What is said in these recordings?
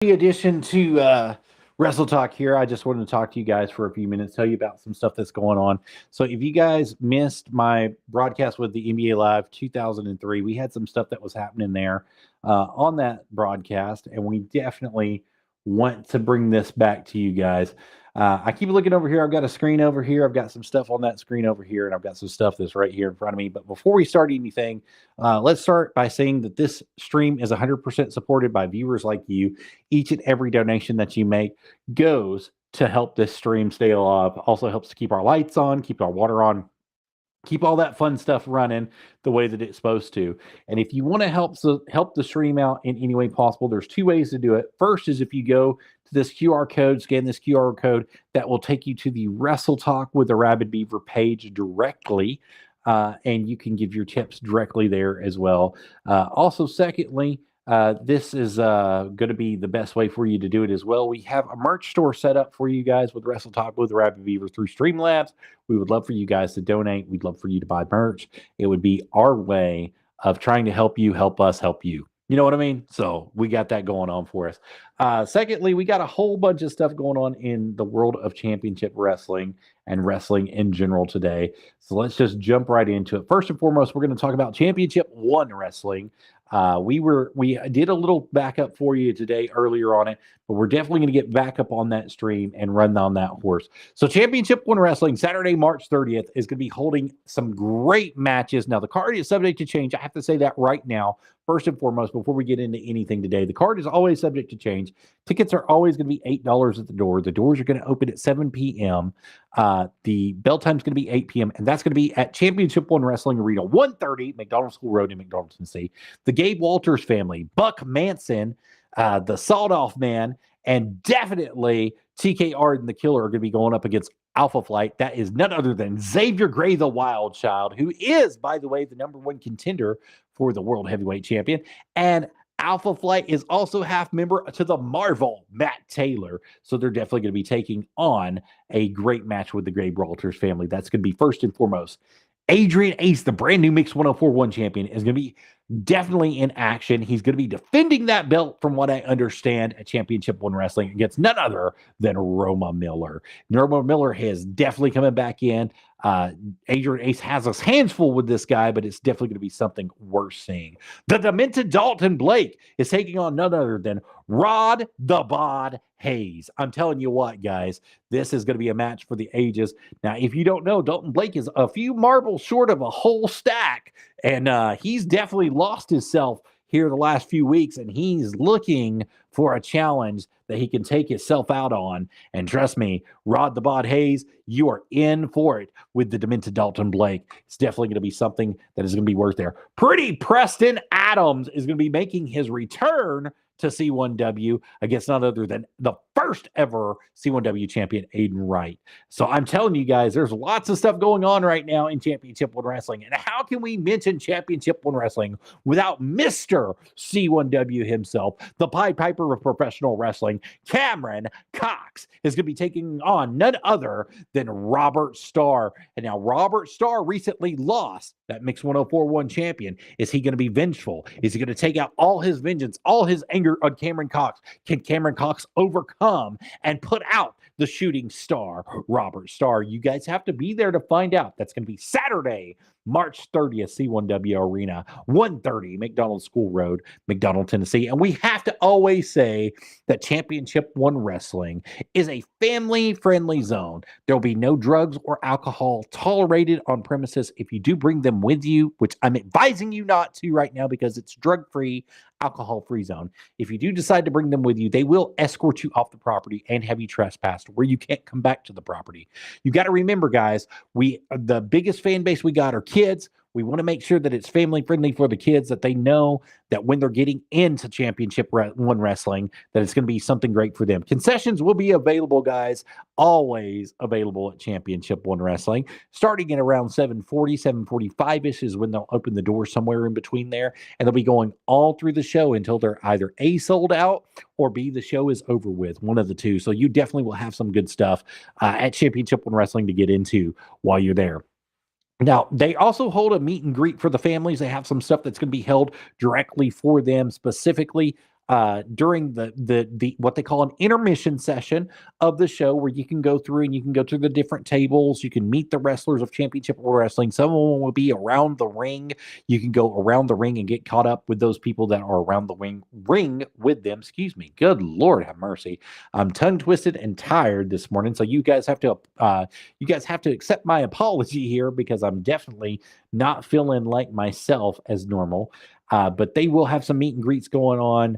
Addition to Wrestle Talk here, I just wanted to talk to you guys for a few minutes, tell you about some stuff that's going on. So, if you guys missed my broadcast with the NBA Live 2003, we had some stuff that was happening there on that broadcast, and we definitely want to bring this back to you guys. I keep looking over here. I've got a screen over here. I've got some stuff on that screen over here, and I've got some stuff that's right here in front of me. But before we start anything, let's start by saying that this stream is 100% supported by viewers like you. Each and every donation that you make goes to help this stream stay alive. Also helps to keep our lights on, keep our water on, keep all that fun stuff running the way that it's supposed to. And if you want to help the stream out in any way possible, there's two ways to do it. First is if you go to this QR code, scan this QR code, that will take you to the Wrestle Talk with the Rabid Beaver page directly. And you can give your tips directly there as well. Also, secondly, this is going to be the best way for you to do it as well. We have a merch store set up for you guys with Wrestle Talk with the Rabid Beaver through Streamlabs. We would love for you guys to donate. We'd love for you to buy merch. It would be our way of trying to help you, help us, help you. You know what I mean? So we got that going on for us. Secondly, we got a whole bunch of stuff going on in the world of championship wrestling and wrestling in general today. So let's just jump right into it. First and foremost, we're going to talk about Championship One Wrestling. We did a little backup for you today earlier on it, but we're definitely going to get back up on that stream and run on that horse. So Championship One Wrestling, Saturday, March 30th, is going to be holding some great matches. Now, the card is subject to change. I have to say that right now. First and foremost, before we get into anything today, the card is always subject to change. Tickets are always going to be $8 at the door. The doors are going to open at 7 p.m. The bell time is going to be 8 p.m., and that's going to be at Championship One Wrestling Arena, 130 McDonald School Road in McDonald, Tennessee. The Gabe Walters family, Buck Manson, the Sawed Off Man, and definitely TK Arden, the Killer, are going to be going up against Alpha Flight. That is none other than Xavier Gray, the Wild Child, who is, by the way, the #1 contender for the World Heavyweight Champion. And Alpha Flight is also half member to the Marvel, Matt Taylor. So they're definitely going to be taking on a great match with the Gabe Walters family. That's going to be first and foremost. Adrian Ace, the brand new Mix 1041 champion, is going to be definitely in action. He's going to be defending that belt, from what I understand, at Championship One Wrestling against none other than Roma Miller. Roma Miller is definitely coming back in. Adrian Ace has us hands full with this guy, but it's definitely going to be something worth seeing. The Demented Dalton Blake is taking on none other than Rod the Bod Hayes. I'm telling you what, guys, this is going to be a match for the ages. Now, if you don't know, Dalton Blake is a few marbles short of a whole stack, and he's definitely lost himself here the last few weeks, and he's looking for a challenge that he can take himself out on. And trust me, Rod the Bod Hayes, you are in for it with the Demented Dalton Blake. It's definitely going to be something that is going to be worth there. Pretty Preston Adams is going to be making his return to C1W against none other than the first ever C1W champion, Aiden Wright. So I'm telling you guys, there's lots of stuff going on right now in Championship One Wrestling. And how can we mention Championship One Wrestling without Mr. C1W himself, the Pied Piper of professional wrestling? Cameron Cox is going to be taking on none other than Robert Starr. And now Robert Starr recently lost that Mix 1041 champion. Is he going to be vengeful? Is he going to take out all his vengeance, all his anger on Cameron Cox? Can Cameron Cox overcome and put out the shooting star, Robert Starr? You guys have to be there to find out. That's going to be Saturday, March 30th, C1W Arena, 130 McDonald School Road, McDonald, Tennessee. And we have to always say that Championship One Wrestling is a family-friendly zone. There will be no drugs or alcohol tolerated on premises. If you do bring them with you, which I'm advising you not to right now because it's drug-free, alcohol-free zone. If you do decide to bring them with you, they will escort you off the property and have you trespassed where you can't come back to the property. You got to remember, guys, the biggest fan base we got are kids. We want to make sure that it's family friendly for the kids, that they know that when they're getting into Championship One Wrestling, that it's going to be something great for them. Concessions will be available, guys, always available at Championship One Wrestling, starting at around 7:40, 7:45-ish is when they'll open the door, somewhere in between there, and they'll be going all through the show until they're either A, sold out, or B, the show is over with, one of the two. So you definitely will have some good stuff at Championship One Wrestling to get into while you're there. Now, they also hold a meet and greet for the families. They have some stuff that's going to be held directly for them specifically. during the what they call an intermission session of the show, where you can go through and you can go to the different tables. You can meet the wrestlers of Championship Wrestling. Some of them will be around the ring. You can go around the ring and get caught up with those people that are around the ring with them. Excuse me. Good Lord have mercy. I'm tongue twisted and tired this morning, so you guys have to accept my apology here, because I'm definitely not feeling like myself as normal. But they will have some meet and greets going on.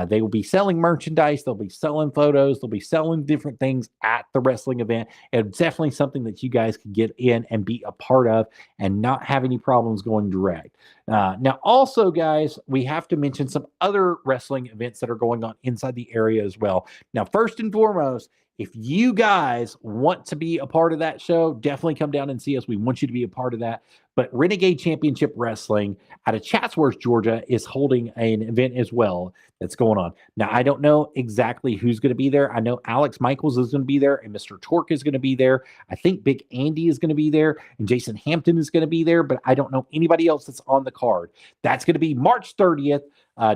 They will be selling merchandise. They'll be selling photos. They'll be selling different things at the wrestling event. It's definitely something that you guys can get in and be a part of and not have any problems going direct. Now, also, guys, we have to mention some other wrestling events that are going on inside the area as well. Now, first and foremost, if you guys want to be a part of that show, definitely come down and see us. We want you to be a part of that. But Renegade Championship Wrestling out of Chatsworth, Georgia, is holding an event as well that's going on. Now, I don't know exactly who's going to be there. I know Alex Michaels is going to be there, and Mr. Torque is going to be there. I think Big Andy is going to be there, and Jason Hampton is going to be there, but I don't know anybody else that's on the card. That's going to be March 30th.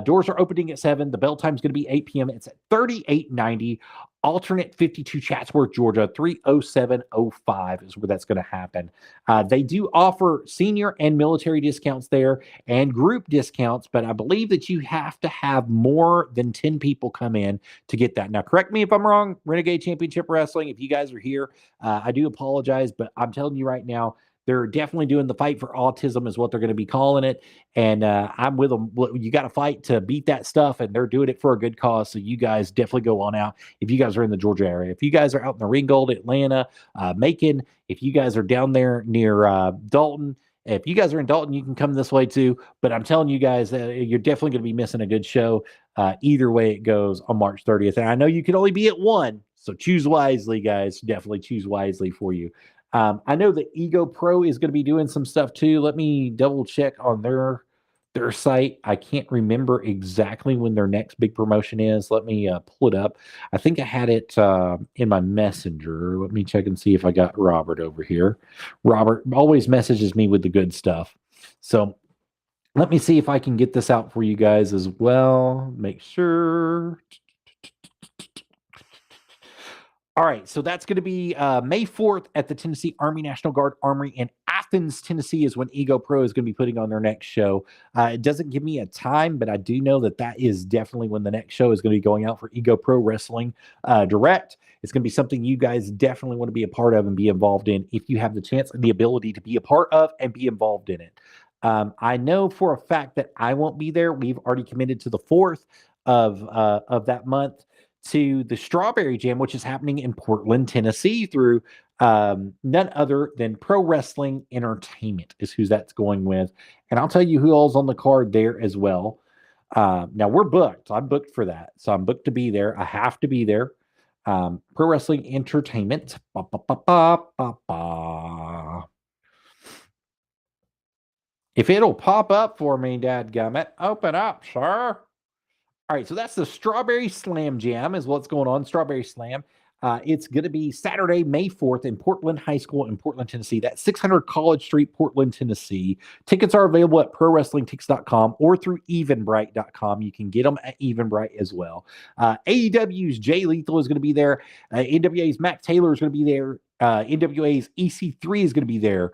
Doors are opening at 7. The bell time is going to be 8 p.m. It's at 3890 Alternate 52 Chatsworth, Georgia, 30705 is where that's going to happen. They do offer senior and military discounts there and group discounts, but I believe that you have to have more than 10 people come in to get that. Now, correct me if I'm wrong, Renegade Championship Wrestling, if you guys are here, I do apologize, but I'm telling you right now, they're definitely doing the fight for autism is what they're going to be calling it. And I'm with them. You got to fight to beat that stuff, and they're doing it for a good cause. So you guys definitely go on out if you guys are in the Georgia area. If you guys are out in the Ringgold, Atlanta, Macon, if you guys are down there near Dalton, if you guys are in Dalton, you can come this way too. But I'm telling you guys, you're definitely going to be missing a good show either way it goes on March 30th. And I know you can only be at one, so choose wisely, guys. Definitely choose wisely for you. I know that Ego Pro is going to be doing some stuff too. Let me double check on their site. I can't remember exactly when their next big promotion is. Let me pull it up. I think I had it in my messenger. Let me check and see if I got Robert over here. Robert always messages me with the good stuff. So let me see if I can get this out for you guys as well. Make sure. All right, so that's going to be May 4th at the Tennessee Army National Guard Armory in Athens, Tennessee is when Ego Pro is going to be putting on their next show. It doesn't give me a time, but I do know that that is definitely when the next show is going to be going out for Ego Pro Wrestling Direct. It's going to be something you guys definitely want to be a part of and be involved in if you have the chance and the ability to be a part of and be involved in it. I know for a fact that I won't be there. We've already committed to the 4th of that month to the Strawberry Jam, which is happening in Portland, Tennessee, through none other than Pro Wrestling Entertainment is who that's going with. And I'll tell you who all's on the card there as well. Now, we're booked. I'm booked for that. So I'm booked to be there. I have to be there. Pro Wrestling Entertainment. Ba, ba, ba, ba, ba, ba. If it'll pop up for me, dadgummit, open up, sir. All right, so that's the Strawberry Slam Jam is what's going on. Strawberry Slam. It's going to be Saturday, May 4th in Portland High School in Portland, Tennessee. That's 600 College Street, Portland, Tennessee. Tickets are available at ProWrestlingTix.com or through Eventbrite.com. You can get them at Eventbrite as well. AEW's Jay Lethal is going to be there. NWA's Mac Taylor is going to be there. NWA's EC3 is going to be there.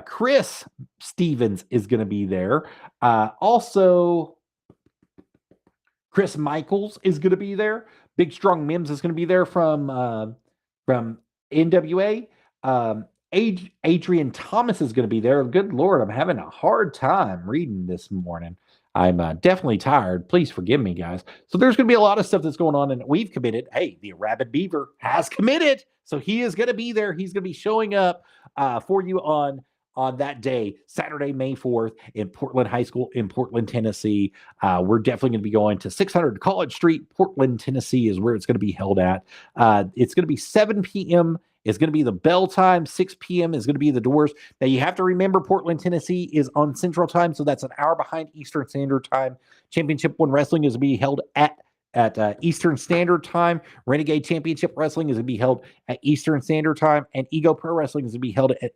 Chris Stevens is going to be there. Also, Chris Michaels is going to be there. Big Strong Mims is going to be there from NWA. Adrian Thomas is going to be there. Good Lord, I'm having a hard time reading this morning. I'm definitely tired. Please forgive me, guys. So there's going to be a lot of stuff that's going on, and we've committed. Hey, the Rabid Beaver has committed, so he is going to be there. He's going to be showing up for you on that day, Saturday, May 4th, in Portland High School in Portland, Tennessee. We're definitely going to be going to 600 College Street, Portland, Tennessee is where it's going to be held at. It's going to be 7 p.m. It's going to be the bell time. 6 p.m. is going to be the doors. Now, you have to remember Portland, Tennessee is on Central Time, so that's an hour behind Eastern Standard Time. Championship One Wrestling is going to be held at Eastern Standard Time. Renegade Championship Wrestling is going to be held at Eastern Standard Time, and Ego Pro Wrestling is going to be held at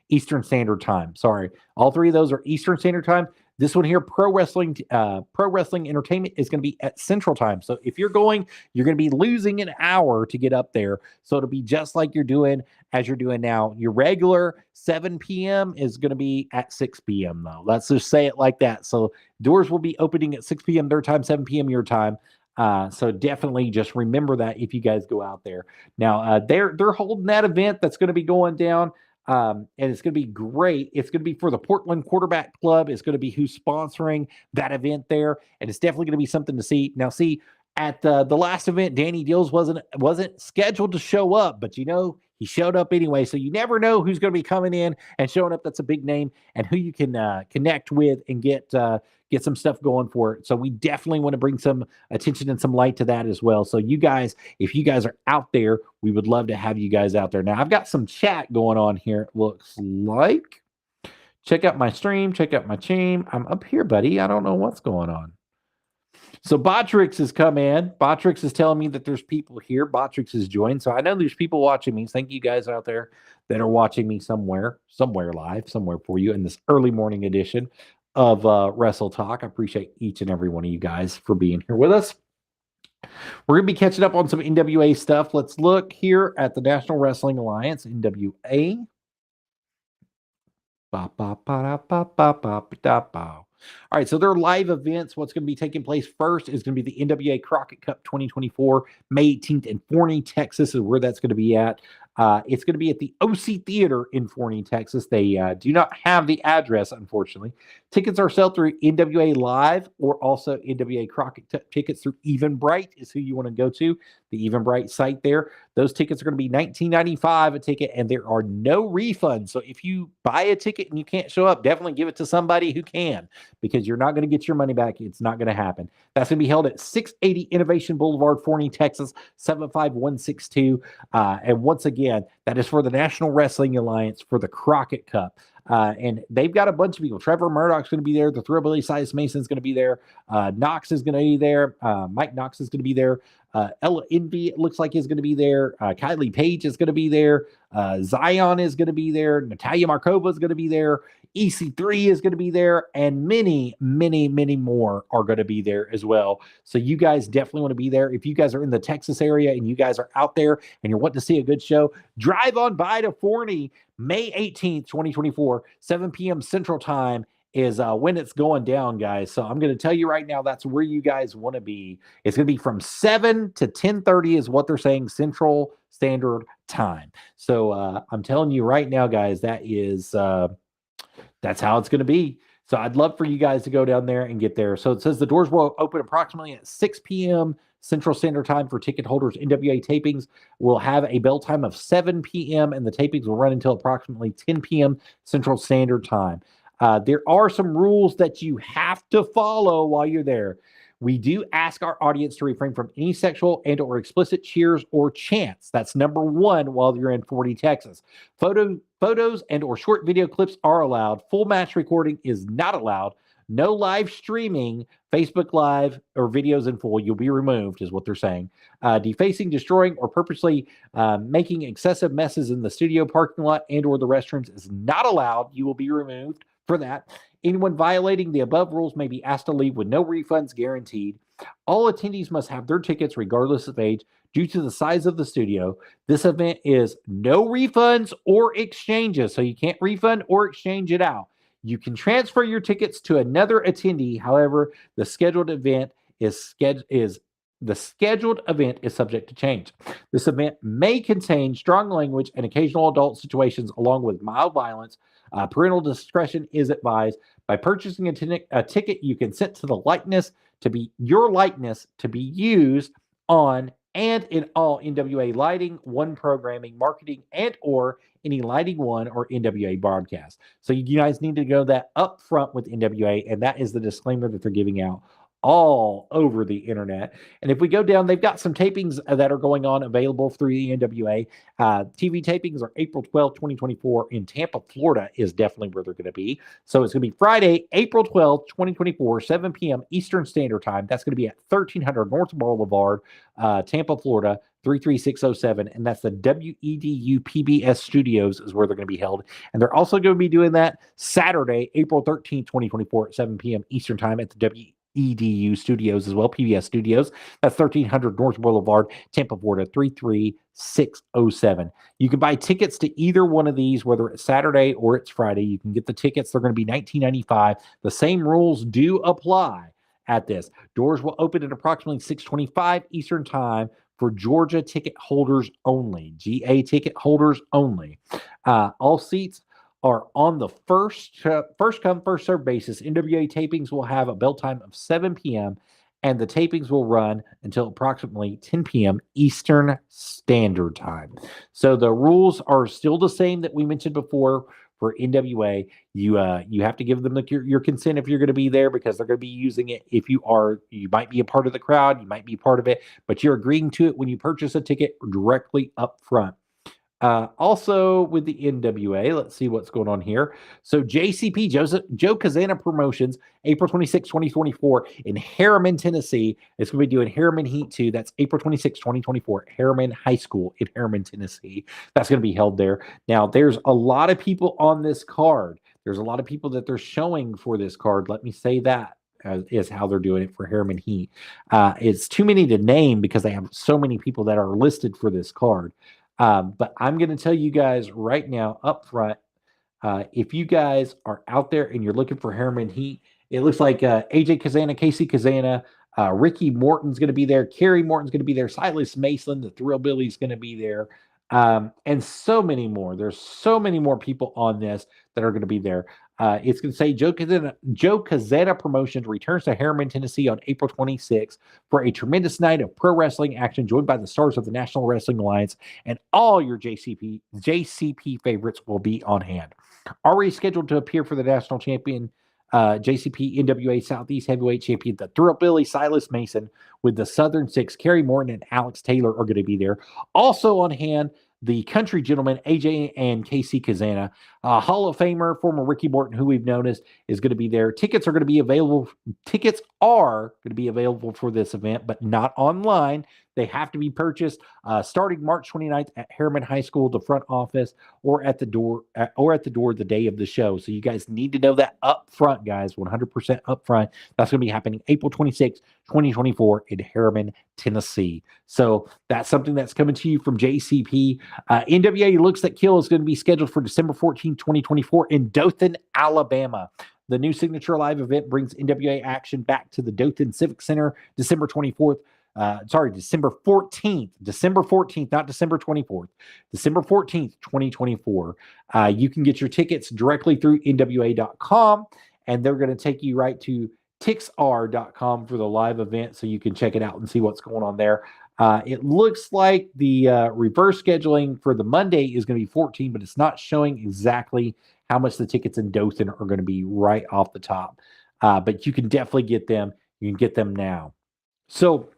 Eastern Standard Time. Sorry, all three of those are Eastern Standard Time. This one here, Pro Wrestling Entertainment, is going to be at Central Time. So if you're going, you're going to be losing an hour to get up there. So it'll be just like you're doing now. Your regular 7 p.m. is going to be at 6 p.m. though. Let's just say it like that. So doors will be opening at 6 p.m. their time, 7 p.m. your time. So definitely just remember that if you guys go out there. Now they're holding that event that's going to be going down. And it's going to be great. It's going to be for the Portland Quarterback Club. It's going to be who's sponsoring that event there, and it's definitely going to be something to see. Now, see, at the last event, Danny Dills wasn't scheduled to show up, but he showed up anyway. So you never know who's going to be coming in and showing up. That's a big name, and who you can connect with and get some stuff going for it. So we definitely want to bring some attention and some light to that as well. So you guys, if you guys are out there, we would love to have you guys out there. Now I've got some chat going on here. It looks like, check out my stream, check out my chain. I'm up here, buddy. I don't know what's going on. So Botrix has come in. Botrix is telling me that there's people here. Botrix has joined. So I know there's people watching me. Thank you guys out there that are watching me somewhere live, somewhere for you in this early morning edition of Wrestle Talk. I appreciate each and every one of you guys for being here with us. We're going to be catching up on some NWA stuff. Let's look here at the National Wrestling Alliance, NWA. All right, so their live events, what's going to be taking place first is going to be the NWA Crockett Cup 2024, May 18th in Forney, Texas is where that's going to be at. It's going to be at the OC Theater in Forney, Texas. They do not have the address, unfortunately. Tickets are sold through NWA Live or also NWA Crockett tickets through Eventbrite is who you want to go to, the Eventbrite site there. Those tickets are going to be $19.95 a ticket, and there are no refunds. So if you buy a ticket and you can't show up, definitely give it to somebody who can, because you're not going to get your money back. It's not going to happen. That's going to be held at 680 Innovation Boulevard, Forney, Texas, 75162. And once again, that is for the National Wrestling Alliance for the Crockett Cup. And they've got a bunch of people. Trevor Murdoch's going to be there. The Thrillbilly Silas Mason's going to be there. Knox is going to be there. Mike Knox is going to be there. Ella Envy, it looks like, is going to be there. Kylie Page is going to be there. Zion is going to be there. Natalia Markova is going to be there. EC3 is going to be there. And many, many, many more are going to be there as well. So you guys definitely want to be there. If you guys are in the Texas area and you guys are out there and you're wanting to see a good show, drive on by to Forney, May 18th, 2024, 7 p.m. Central Time is when it's going down, guys. So I'm going to tell you right now, that's where you guys want to be. It's going to be from 7 to 10:30 is what they're saying, Central Standard Time. So I'm telling you right now, guys, that's how it's going to be. So I'd love for you guys to go down there and get there. So it says the doors will open approximately at 6 p.m. Central Standard Time for ticket holders. NWA tapings will have a bell time of 7 p.m. and the tapings will run until approximately 10 p.m. Central Standard Time. There are some rules that you have to follow while you're there. We do ask our audience to refrain from any sexual and or explicit cheers or chants. That's number one while you're in Forney, Texas. Photos and or short video clips are allowed. Full match recording is not allowed. No live streaming, Facebook Live, or videos in full. You'll be removed, is what they're saying. Defacing, destroying, or purposely making excessive messes in the studio parking lot and or the restrooms is not allowed. You will be removed for that. Anyone violating the above rules may be asked to leave with no refunds guaranteed. All attendees must have their tickets regardless of age due to the size of the studio. This event is no refunds or exchanges, so you can't refund or exchange it out. You can transfer your tickets to another attendee. However, the scheduled event is subject to change. This event may contain strong language and occasional adult situations along with mild violence. Parental discretion is advised. By purchasing a ticket, you consent to your likeness to be used on and in all NWA Lighting One programming, marketing, and or any Lighting One or NWA broadcast. So you guys need to go that up front with NWA, and that is the disclaimer that they're giving out all over the internet. And if we go down, they've got some tapings that are going on available through the NWA. TV tapings are April 12th, 2024 in Tampa, Florida is definitely where they're going to be. So it's going to be Friday, April 12th, 2024, 7 p.m. Eastern Standard Time. That's going to be at 1300 North Boulevard, Tampa, Florida, 33607. And that's the WEDU PBS Studios is where they're going to be held. And they're also going to be doing that Saturday, April 13th, 2024 at 7 p.m. Eastern Time at the WEDU Studios as well, PBS Studios. That's 1300 North Boulevard, Tampa, Florida, 33607. You can buy tickets to either one of these, whether it's Saturday or it's Friday. You can get the tickets. They're going to be $19.95. The same rules do apply at this. Doors will open at approximately 6:25 Eastern Time for Georgia ticket holders only, GA ticket holders only. All seats are on the first come, first served basis. NWA tapings will have a bell time of 7 p.m., and the tapings will run until approximately 10 p.m. Eastern Standard Time. So the rules are still the same that we mentioned before for NWA. You have to give them your consent if you're going to be there, because they're going to be using it. If you might be a part of the crowd, you might be part of it, but you're agreeing to it when you purchase a ticket directly up front. Also with the NWA, let's see what's going on here. So JCP, Joe Kazana Promotions, April 26, 2024 in Harriman, Tennessee. It's going to be doing Harriman Heat 2. That's April 26, 2024 at Harriman High School in Harriman, Tennessee. That's going to be held there. Now, there's a lot of people on this card. There's a lot of people that they're showing for this card. Let me say that is how they're doing it for Harriman Heat. It's too many to name because they have so many people that are listed for this card. But I'm going to tell you guys right now up front, if you guys are out there and you're looking for Harriman Heat, it looks like AJ Kazana, Casey Kazana, Ricky Morton's going to be there. Kerry Morton's going to be there. Silas Mason, the Thrill Billy's going to be there. And so many more. There's so many more people on this that are going to be there. It's going to say Joe Kazana Promotions returns to Harriman, Tennessee on April 26th for a tremendous night of pro wrestling action, joined by the stars of the National Wrestling Alliance, and all your JCP favorites will be on hand. Already scheduled to appear for the national champion, JCP NWA Southeast Heavyweight Champion, the Thrill Billy Silas Mason, with the Southern Six, Kerry Morton and Alex Taylor are going to be there. Also on hand, the Country Gentlemen, AJ and Casey Kazana. Hall of Famer, former Ricky Morton, who we've noticed, is going to be there. Tickets are going to be available. Tickets are going to be available for this event, but not online. They have to be purchased starting March 29th at Harriman High School, the front office, or at the door the day of the show. So you guys need to know that up front, guys, 100% up front. That's going to be happening April 26th, 2024 in Harriman, Tennessee. So that's something that's coming to you from JCP. NWA Looks That Kill is going to be scheduled for December 14th, 2024 in Dothan, Alabama. The new Signature Live event brings NWA action back to the Dothan Civic Center December 24th. December 14th, not December 24th, December 14th, 2024. You can get your tickets directly through NWA.com, and they're going to take you right to Tixr.com for the live event, so you can check it out and see what's going on there. It looks like the reverse scheduling for the Monday is going to be 14, but it's not showing exactly how much the tickets in Dothan are going to be right off the top. But you can definitely get them. You can get them now. So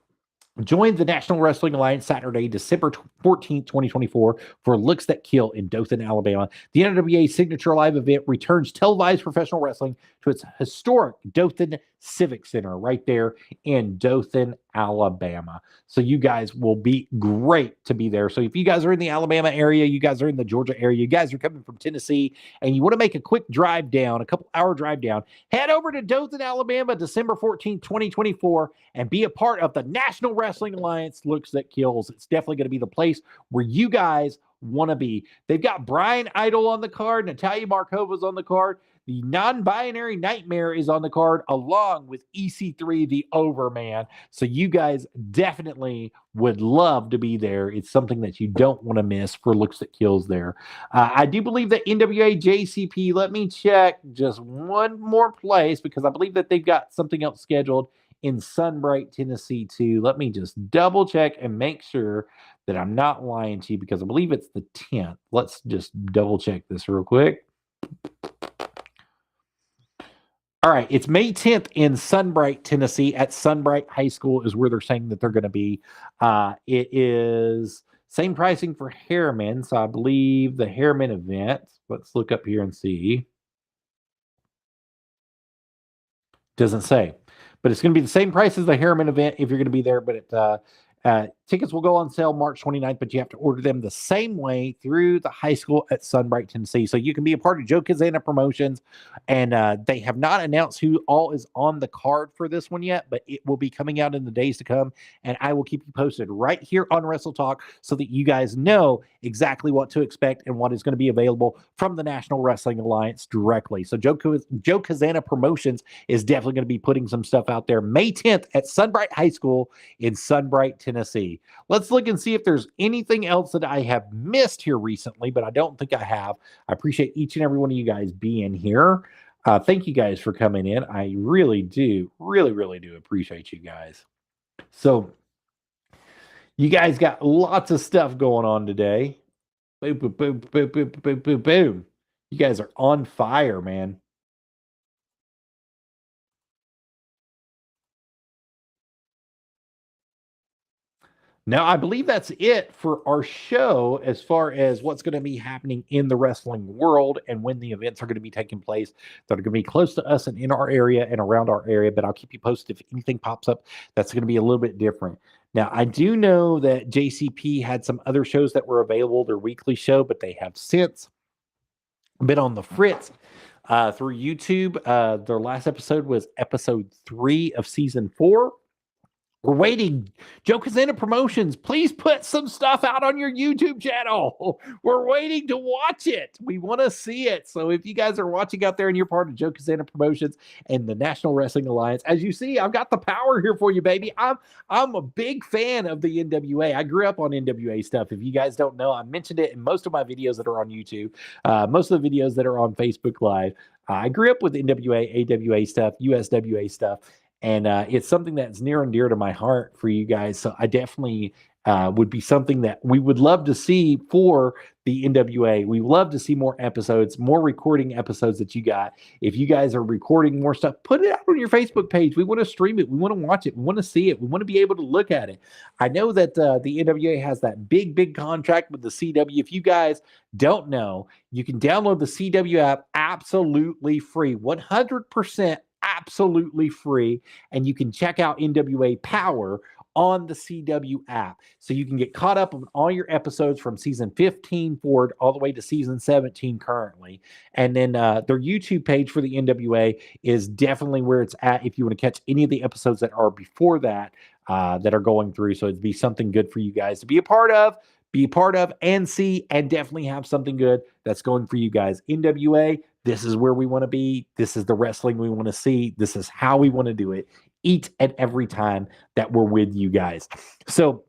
join the National Wrestling Alliance Saturday, December 14th, 2024 for Looks That Kill in Dothan, Alabama. The NWA Signature Live event returns televised professional wrestling to its historic Dothan Civic Center right there in Dothan, Alabama. So you guys will be great to be there. So if you guys are in the Alabama area, you guys are in the Georgia area, you guys are coming from Tennessee, and you want to make a quick drive down, a couple hour drive down, head over to Dothan, Alabama, December 14th, 2024, and be a part of the National Wrestling Alliance Looks That Kills. It's definitely going to be the place where you guys want to be. They've got Brian Idol on the card, Natalia Markova's on the card. The non-binary Nightmare is on the card, along with EC3, the Overman. So you guys definitely would love to be there. It's something that you don't want to miss for Looks That Kills there. I do believe that NWA JCP, let me check just one more place, because I believe that they've got something else scheduled in Sunbright, Tennessee, too. Let me just double check and make sure that I'm not lying to you, because I believe it's the 10th. Let's just double check this real quick. All right, it's May 10th in Sunbright, Tennessee, at Sunbright High School is where they're saying that they're going to be. It is same pricing for Harriman, so I believe the Harriman event. Let's look up here and see. Doesn't say, but it's going to be the same price as the Harriman event if you're going to be there. But tickets will go on sale March 29th, but you have to order them the same way through the high school at Sunbright, Tennessee. So you can be a part of Joe Kazana Promotions. And they have not announced who all is on the card for this one yet, but it will be coming out in the days to come. And I will keep you posted right here on Wrestle Talk so that you guys know exactly what to expect and what is going to be available from the National Wrestling Alliance directly. So Joe Kazana Promotions is definitely going to be putting some stuff out there May 10th at Sunbright High School in Sunbright, Tennessee. Let's look and see if there's anything else that I have missed here recently, but I don't think I have. I appreciate each and every one of you guys being here. Thank you guys for coming in. I really do appreciate you guys. So you guys got lots of stuff going on today. Boom, boom, boom, boom, boom, boom, boom, boom. You guys are on fire, man. Now, I believe that's it for our show as far as what's going to be happening in the wrestling world and when the events are going to be taking place that are going to be close to us and in our area and around our area. But I'll keep you posted if anything pops up that's going to be a little bit different. Now, I do know that JCP had some other shows that were available, their weekly show, but they have since been on the fritz through YouTube. Their last episode was episode 3 of season 4. We're waiting. Joe Kazana Promotions, please put some stuff out on your YouTube channel. We're waiting to watch it. We want to see it. So if you guys are watching out there and you're part of Joe Kazana Promotions and the National Wrestling Alliance, as you see, I've got the power here for you, baby. I'm a big fan of the NWA. I grew up on NWA stuff. If you guys don't know, I mentioned it in most of my videos that are on YouTube, most of the videos that are on Facebook Live. I grew up with NWA, AWA stuff, USWA stuff. And it's something that's near and dear to my heart for you guys. So I definitely would be something that we would love to see for the NWA. We love to see more episodes, more recording episodes that you got. If you guys are recording more stuff, put it out on your Facebook page. We want to stream it. We want to watch it. We want to see it. We want to be able to look at it. I know that the NWA has that big contract with the CW. If you guys don't know, you can download the CW app absolutely free, 100% absolutely free, and you can check out NWA Power on the CW app. So you can get caught up on all your episodes from season 15 forward all the way to season 17 currently. And then their YouTube page for the NWA is definitely where it's at if you want to catch any of the episodes that are before that that are going through. So it'd be something good for you guys to be a part of and see, and definitely have something good that's going for you guys. NWA, this is where we want to be. This is the wrestling we want to see. This is how we want to do it each and every time that we're with you guys. So,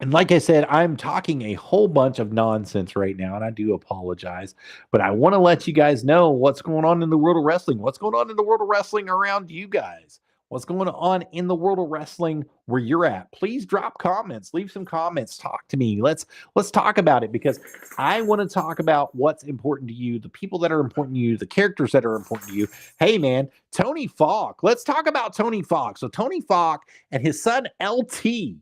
and like I said, I'm talking a whole bunch of nonsense right now, and I do apologize, but I want to let you guys know what's going on in the world of wrestling, what's going on in the world of wrestling around you guys. What's going on in the world of wrestling where you're at? Please drop comments, leave some comments, talk to me. Let's talk about it, because I want to talk about what's important to you, the people that are important to you, the characters that are important to you. Hey man, Tony Falk. Let's talk about Tony Falk. So Tony Falk and his son LT.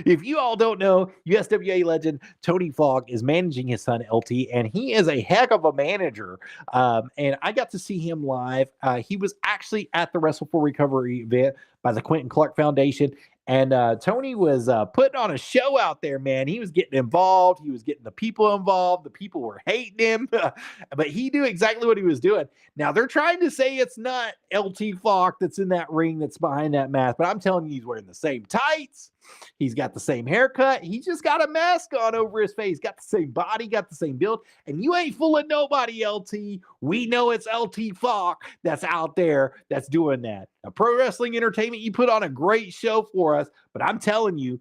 If you all don't know, USWA legend Tony Falk is managing his son LT, and he is a heck of a manager. And I got to see him live. He was actually at the Wrestle for Recovery event by the Quentin Clark Foundation. And Tony was putting on a show out there, man. He was getting involved. He was getting the people involved. The people were hating him, but he knew exactly what he was doing. Now, they're trying to say it's not LT Falk that's in that ring that's behind that mask, but I'm telling you, he's wearing the same tights. He's got the same haircut. He just got a mask on over his face. Got the same body, got the same build. And you ain't fooling nobody, LT. We know it's LT Falk that's out there that's doing that. Now, Pro Wrestling Entertainment, you put on a great show for us, but I'm telling you,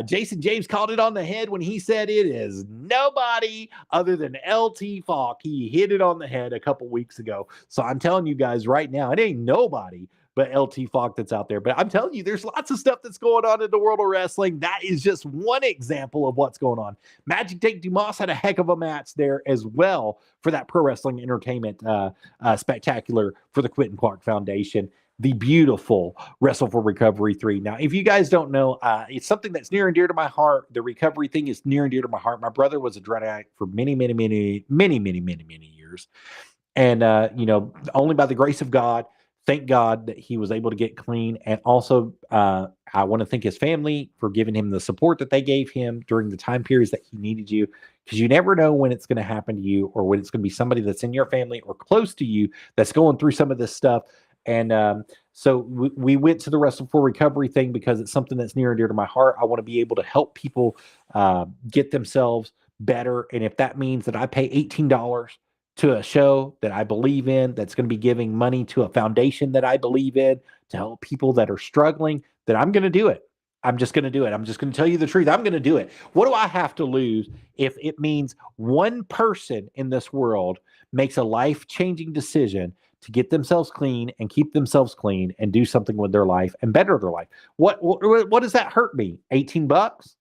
Jason James called it on the head when he said it is nobody other than LT Falk. He hit it on the head a couple weeks ago. So I'm telling you guys right now, it ain't nobody but LT Falk that's out there. But I'm telling you, there's lots of stuff that's going on in the world of wrestling. That is just one example of what's going on. Magic Tank Dumas had a heck of a match there as well for that Pro Wrestling Entertainment spectacular for the Quentin Clark Foundation. The beautiful Wrestle for Recovery 3. Now, if you guys don't know, it's something that's near and dear to my heart. The recovery thing is near and dear to my heart. My brother was a drug addict for many years. And, only by the grace of God, thank God that he was able to get clean. And also, I want to thank his family for giving him the support that they gave him during the time periods that he needed you, because you never know when it's going to happen to you or when it's going to be somebody that's in your family or close to you that's going through some of this stuff. And so we went to the Wrestle for Recovery thing because it's something that's near and dear to my heart. I want to be able to help people get themselves better. And if that means that I pay $18 to a show that I believe in, that's going to be giving money to a foundation that I believe in to help people that are struggling, then I'm going to do it. I'm just going to do it. I'm just going to tell you the truth. I'm going to do it. What do I have to lose if it means one person in this world makes a life-changing decision to get themselves clean and keep themselves clean and do something with their life and better their life? What does that hurt me? $18?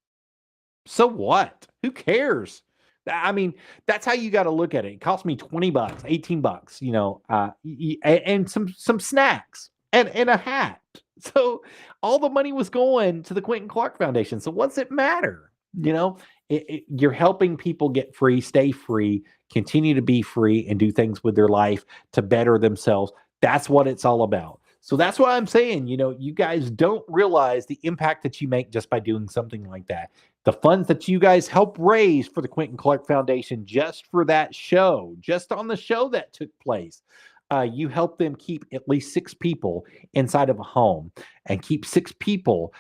So what? Who cares? I mean, that's how you got to look at it. It cost me $20, $18, and some snacks and a hat. So all the money was going to the Quentin Clark Foundation. So what's it matter? You're helping people get free, stay free, continue to be free, and do things with their life to better themselves. That's what it's all about. So that's why I'm saying, you guys don't realize the impact that you make just by doing something like that. The funds that you guys help raise for the Quentin Clark Foundation just for that show, just on the show that took place, you help them keep at least 6 people inside of a home and keep 6 people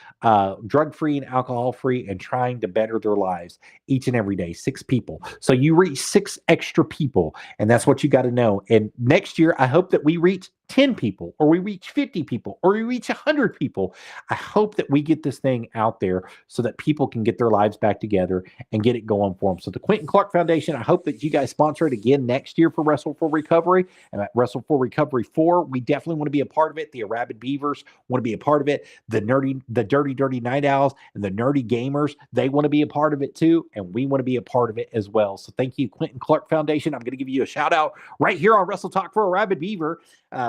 drug-free and alcohol-free and trying to better their lives each and every day. 6 people. So you reach 6 extra people, and that's what you got to know. And next year, I hope that we reach 10 people, or we reach 50 people, or we reach 100 people. I hope that we get this thing out there so that people can get their lives back together and get it going for them. So the Quentin Clark Foundation, I hope that you guys sponsor it again next year for Wrestle for Recovery. And at Wrestle for Recovery 4, we definitely want to be a part of it. The Rabid Beavers want to be a part of it. The Dirty Night Owls and the Nerdy Gamers, they want to be a part of it too. And we want to be a part of it as well. So thank you, Quentin Clark Foundation. I'm going to give you a shout out right here on Wrestle Talk for a Rabid Beaver.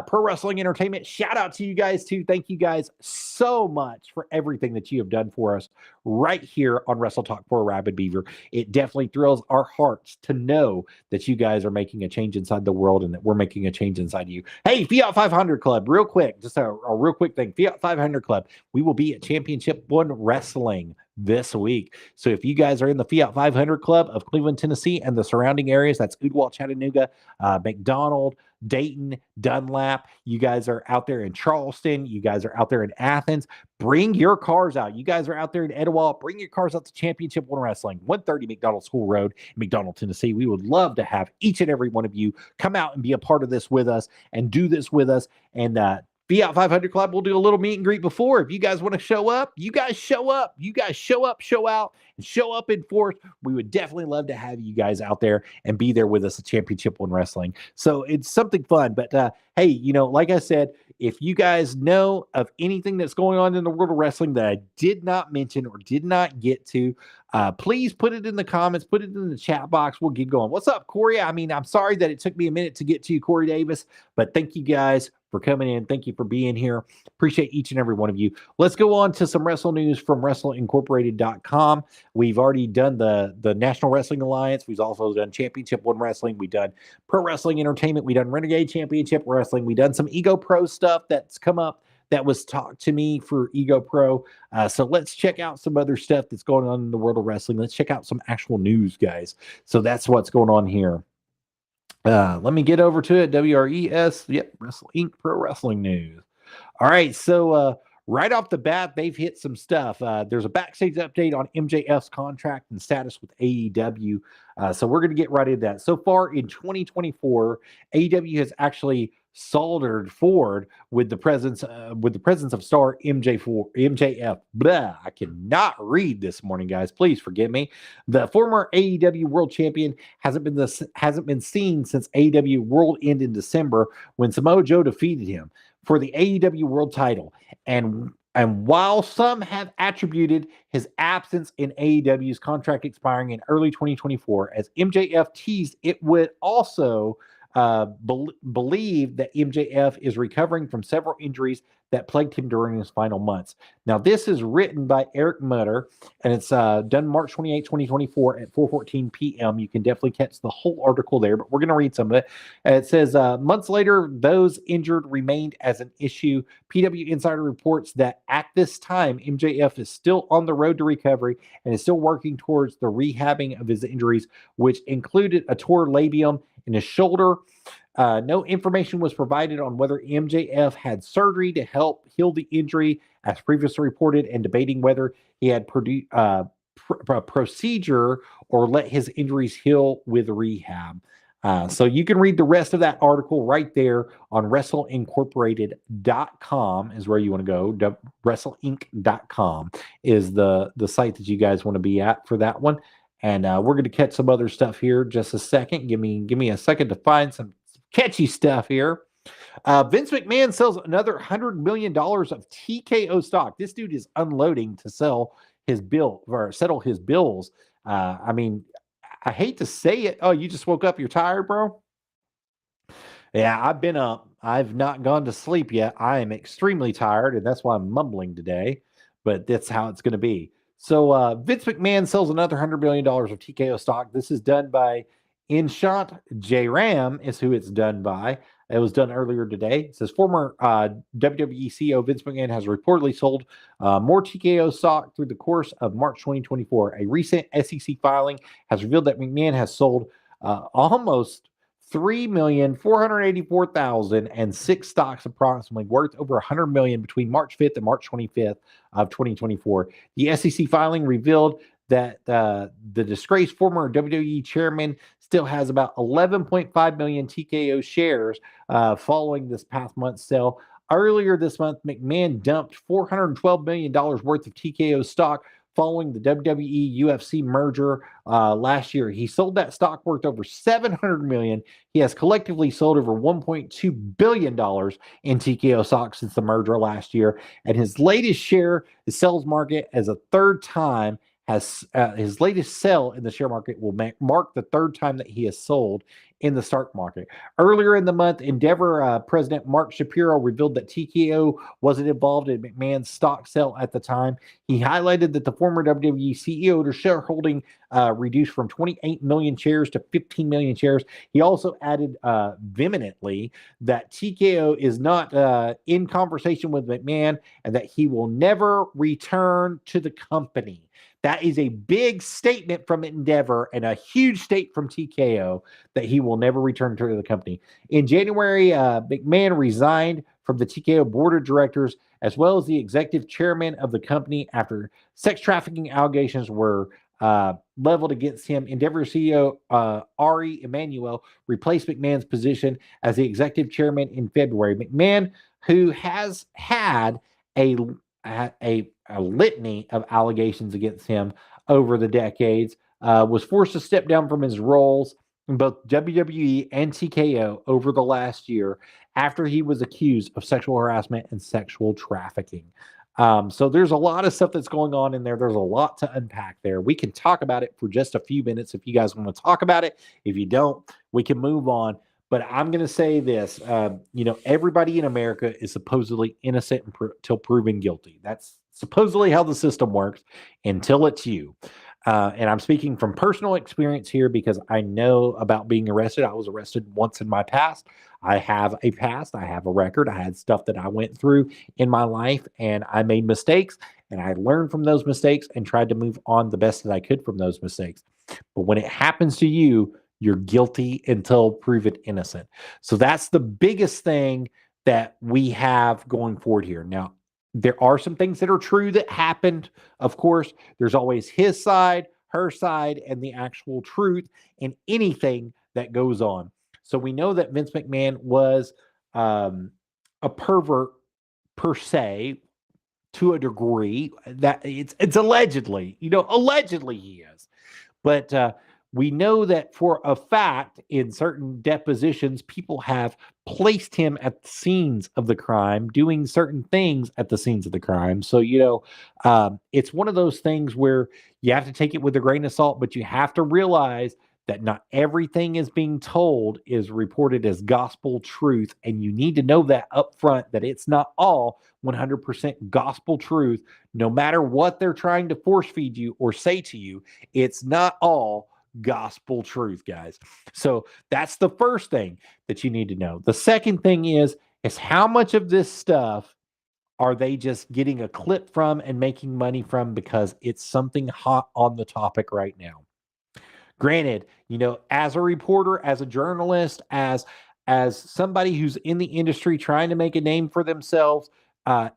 Pro Wrestling Entertainment. Shout out to you guys too. Thank you guys so much for everything that you have done for us right here on Wrestle Talk for a Rabid Beaver. It definitely thrills our hearts to know that you guys are making a change inside the world and that we're making a change inside you. Hey, Fiat 500 Club, real quick, just a real quick thing. Fiat 500 Club, we will be at Championship One Wrestling this week. So if you guys are in the Fiat 500 Club of Cleveland, Tennessee, and the surrounding areas, that's Ooltewah, Chattanooga, McDonald, Dayton, Dunlap, you guys are out there in Charleston, you guys are out there in Athens, bring your cars out. You guys are out there in Etowah, bring your cars out to Championship One Wrestling, 130 McDonald School Road in McDonald, Tennessee. We would love to have each and every one of you come out and be a part of this with us and do this with us. And Fiat 500 Club, we'll do a little meet and greet before. If you guys want to show up, you guys show up. You guys show up, show out, and show up in force. We would definitely love to have you guys out there and be there with us at Championship One Wrestling. So it's something fun. But hey, like I said, if you guys know of anything that's going on in the world of wrestling that I did not mention or did not get to, please put it in the comments, put it in the chat box. We'll get going. What's up, Corey? I mean, I'm sorry that it took me a minute to get to you, Corey Davis, but thank you guys for coming in. Thank you for being here. Appreciate each and every one of you. Let's go on to some wrestle news from WrestleIncorporated.com. We've already done the National Wrestling Alliance. We've also done Championship One Wrestling. We've done Pro Wrestling Entertainment. We've done Renegade Championship Wrestling. We've done some Ego Pro stuff that's come up that was talked to me for Ego Pro. So let's check out some other stuff that's going on in the world of wrestling. Let's check out some actual news, guys. So that's what's going on here. Let me get over to it. WRES. Yep. Wrestle Inc. Pro Wrestling News. All right. So right off the bat, they've hit some stuff. There's a backstage update on MJF's contract and status with AEW. So we're going to get right into that. So far in 2024, AEW has actually soldered forward with the presence of star MJF. Blah, I cannot read this morning, guys. Please forgive me. The former AEW World Champion hasn't been seen since AEW World End in December when Samoa Joe defeated him. for the AEW World Title. And while some have attributed his absence in AEW's contract expiring in early 2024, as MJF teased, it would also believe that MJF is recovering from several injuries that plagued him during his final months. Now, this is written by Eric Mutter, and it's done March 28, 2024 at 4:14 p.m. You can definitely catch the whole article there, but we're going to read some of it. It says, months later, those injured remained as an issue. PW Insider reports that at this time, MJF is still on the road to recovery and is still working towards the rehabbing of his injuries, which included a torn labium in his shoulder. No information was provided on whether MJF had surgery to help heal the injury, as previously reported, and debating whether he had procedure or let his injuries heal with rehab. So you can read the rest of that article right there on WrestleIncorporated.com is where you want to go. WrestleInc.com is the site that you guys want to be at for that one. And we're going to catch some other stuff here just a second. Give me a second to find some catchy stuff here. Vince McMahon sells another $100 million of TKO stock. This dude is unloading to settle his bills. I mean, I hate to say it. Oh, you just woke up. You're tired, bro? Yeah, I've been up. I've not gone to sleep yet. I am extremely tired, and that's why I'm mumbling today. But that's how it's going to be. So Vince McMahon sells another $100 million of TKO stock. This is done by Inshant J-Ram is who it's done by. It was done earlier today. It says former WWE CEO Vince McMahon has reportedly sold more TKO stock through the course of March 2024. A recent SEC filing has revealed that McMahon has sold almost 3,484,006 stocks, approximately worth over $100 million between March 5th and March 25th of 2024. The SEC filing revealed that the disgraced former WWE chairman still has about 11.5 million TKO shares following this past month's sale. Earlier this month, McMahon dumped $412 million worth of TKO stock following the WWE UFC merger last year. He sold that stock worth over $700 million. He has collectively sold over $1.2 billion in TKO stock since the merger last year. And his latest share, the sales market, as a third time, has his latest sell in the share market will mark the third time that he has sold in the stock market. Earlier in the month, Endeavor President Mark Shapiro revealed that TKO wasn't involved in McMahon's stock sale at the time. He highlighted that the former WWE CEO shareholding reduced from 28 million shares to 15 million shares. He also added vehemently that TKO is not in conversation with McMahon and that he will never return to the company. That is a big statement from Endeavor and a huge statement from TKO that he will never return to the company. In January, McMahon resigned from the TKO board of directors as well as the executive chairman of the company after sex trafficking allegations were leveled against him. Endeavor CEO Ari Emanuel replaced McMahon's position as the executive chairman in February. McMahon, who has had a litany of allegations against him over the decades, was forced to step down from his roles in both WWE and TKO over the last year after he was accused of sexual harassment and sexual trafficking. So there's a lot of stuff that's going on in there. There's a lot to unpack there. We can talk about it for just a few minutes if you guys want to talk about it. If you don't, we can move on. But I'm going to say this, everybody in America is supposedly innocent until proven guilty. That's supposedly how the system works until it's you. And I'm speaking from personal experience here because I know about being arrested. I was arrested once in my past. I have a past. I have a record. I had stuff that I went through in my life and I made mistakes and I learned from those mistakes and tried to move on the best that I could from those mistakes. But when it happens to you, you're guilty until proven innocent. So that's the biggest thing that we have going forward here. Now, there are some things that are true that happened. Of course, there's always his side, her side, and the actual truth in anything that goes on. So we know that Vince McMahon was a pervert per se, to a degree. That it's allegedly, allegedly he is. But we know that for a fact in certain depositions, people have placed him at the scenes of the crime, doing certain things at the scenes of the crime. So, it's one of those things where you have to take it with a grain of salt, but you have to realize that not everything is being told is reported as gospel truth. And you need to know that up front, that it's not all 100% gospel truth, no matter what they're trying to force feed you or say to you. It's not all gospel truth, guys. So that's the first thing that you need to know. The second thing is how much of this stuff are they just getting a clip from and making money from because it's something hot on the topic right now. Granted, as a reporter, as a journalist, as somebody who's in the industry trying to make a name for themselves,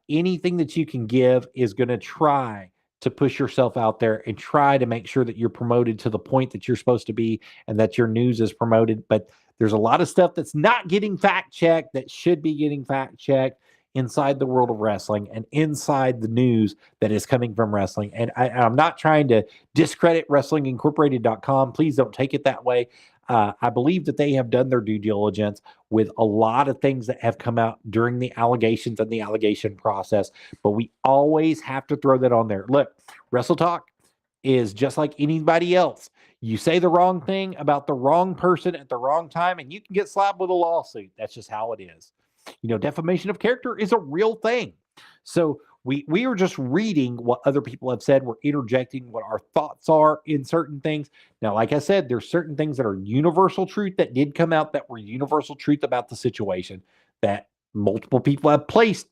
anything that you can give is going to try to push yourself out there and try to make sure that you're promoted to the point that you're supposed to be and that your news is promoted. But there's a lot of stuff that's not getting fact checked that should be getting fact checked inside the world of wrestling and inside the news that is coming from wrestling. And I'm not trying to discredit WrestlingIncorporated.com. Please don't take it that way. I believe that they have done their due diligence with a lot of things that have come out during the allegations and the allegation process, but we always have to throw that on there. Look, Wrestle Talk is just like anybody else. You say the wrong thing about the wrong person at the wrong time, and you can get slapped with a lawsuit. That's just how it is. Defamation of character is a real thing. So we are just reading what other people have said. We're interjecting what our thoughts are in certain things. Now, like I said, there's certain things that are universal truth that did come out that were universal truth about the situation that multiple people have placed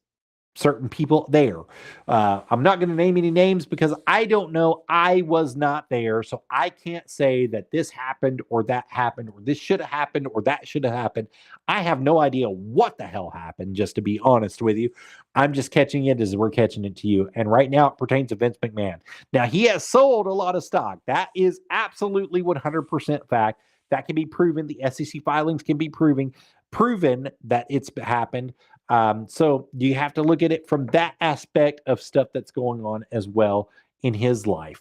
certain people there. I'm not going to name any names because I don't know. I was not there. So I can't say that this happened or that happened or this should have happened or that should have happened. I have no idea what the hell happened, just to be honest with you. I'm just catching it as we're catching it to you. And right now it pertains to Vince McMahon. Now, he has sold a lot of stock. That is absolutely 100% fact. That can be proven. The SEC filings can be proven that it's happened. So you have to look at it from that aspect of stuff that's going on as well in his life.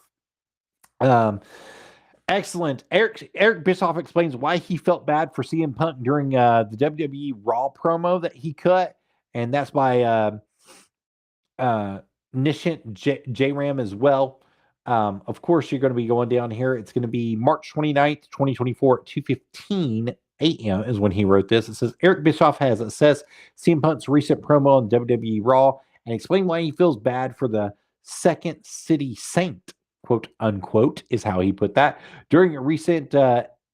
Excellent. Eric Bischoff explains why he felt bad for CM Punk during the WWE Raw promo that he cut, and that's by Nishant J-Ram as well. Of course, you're going to be going down here. It's going to be March 29th, 2024 at 2:15 a.m. is when he wrote this. It says, Eric Bischoff has assessed CM Punk's recent promo on WWE Raw and explained why he feels bad for the Second City Saint, quote unquote, is how he put that. During a recent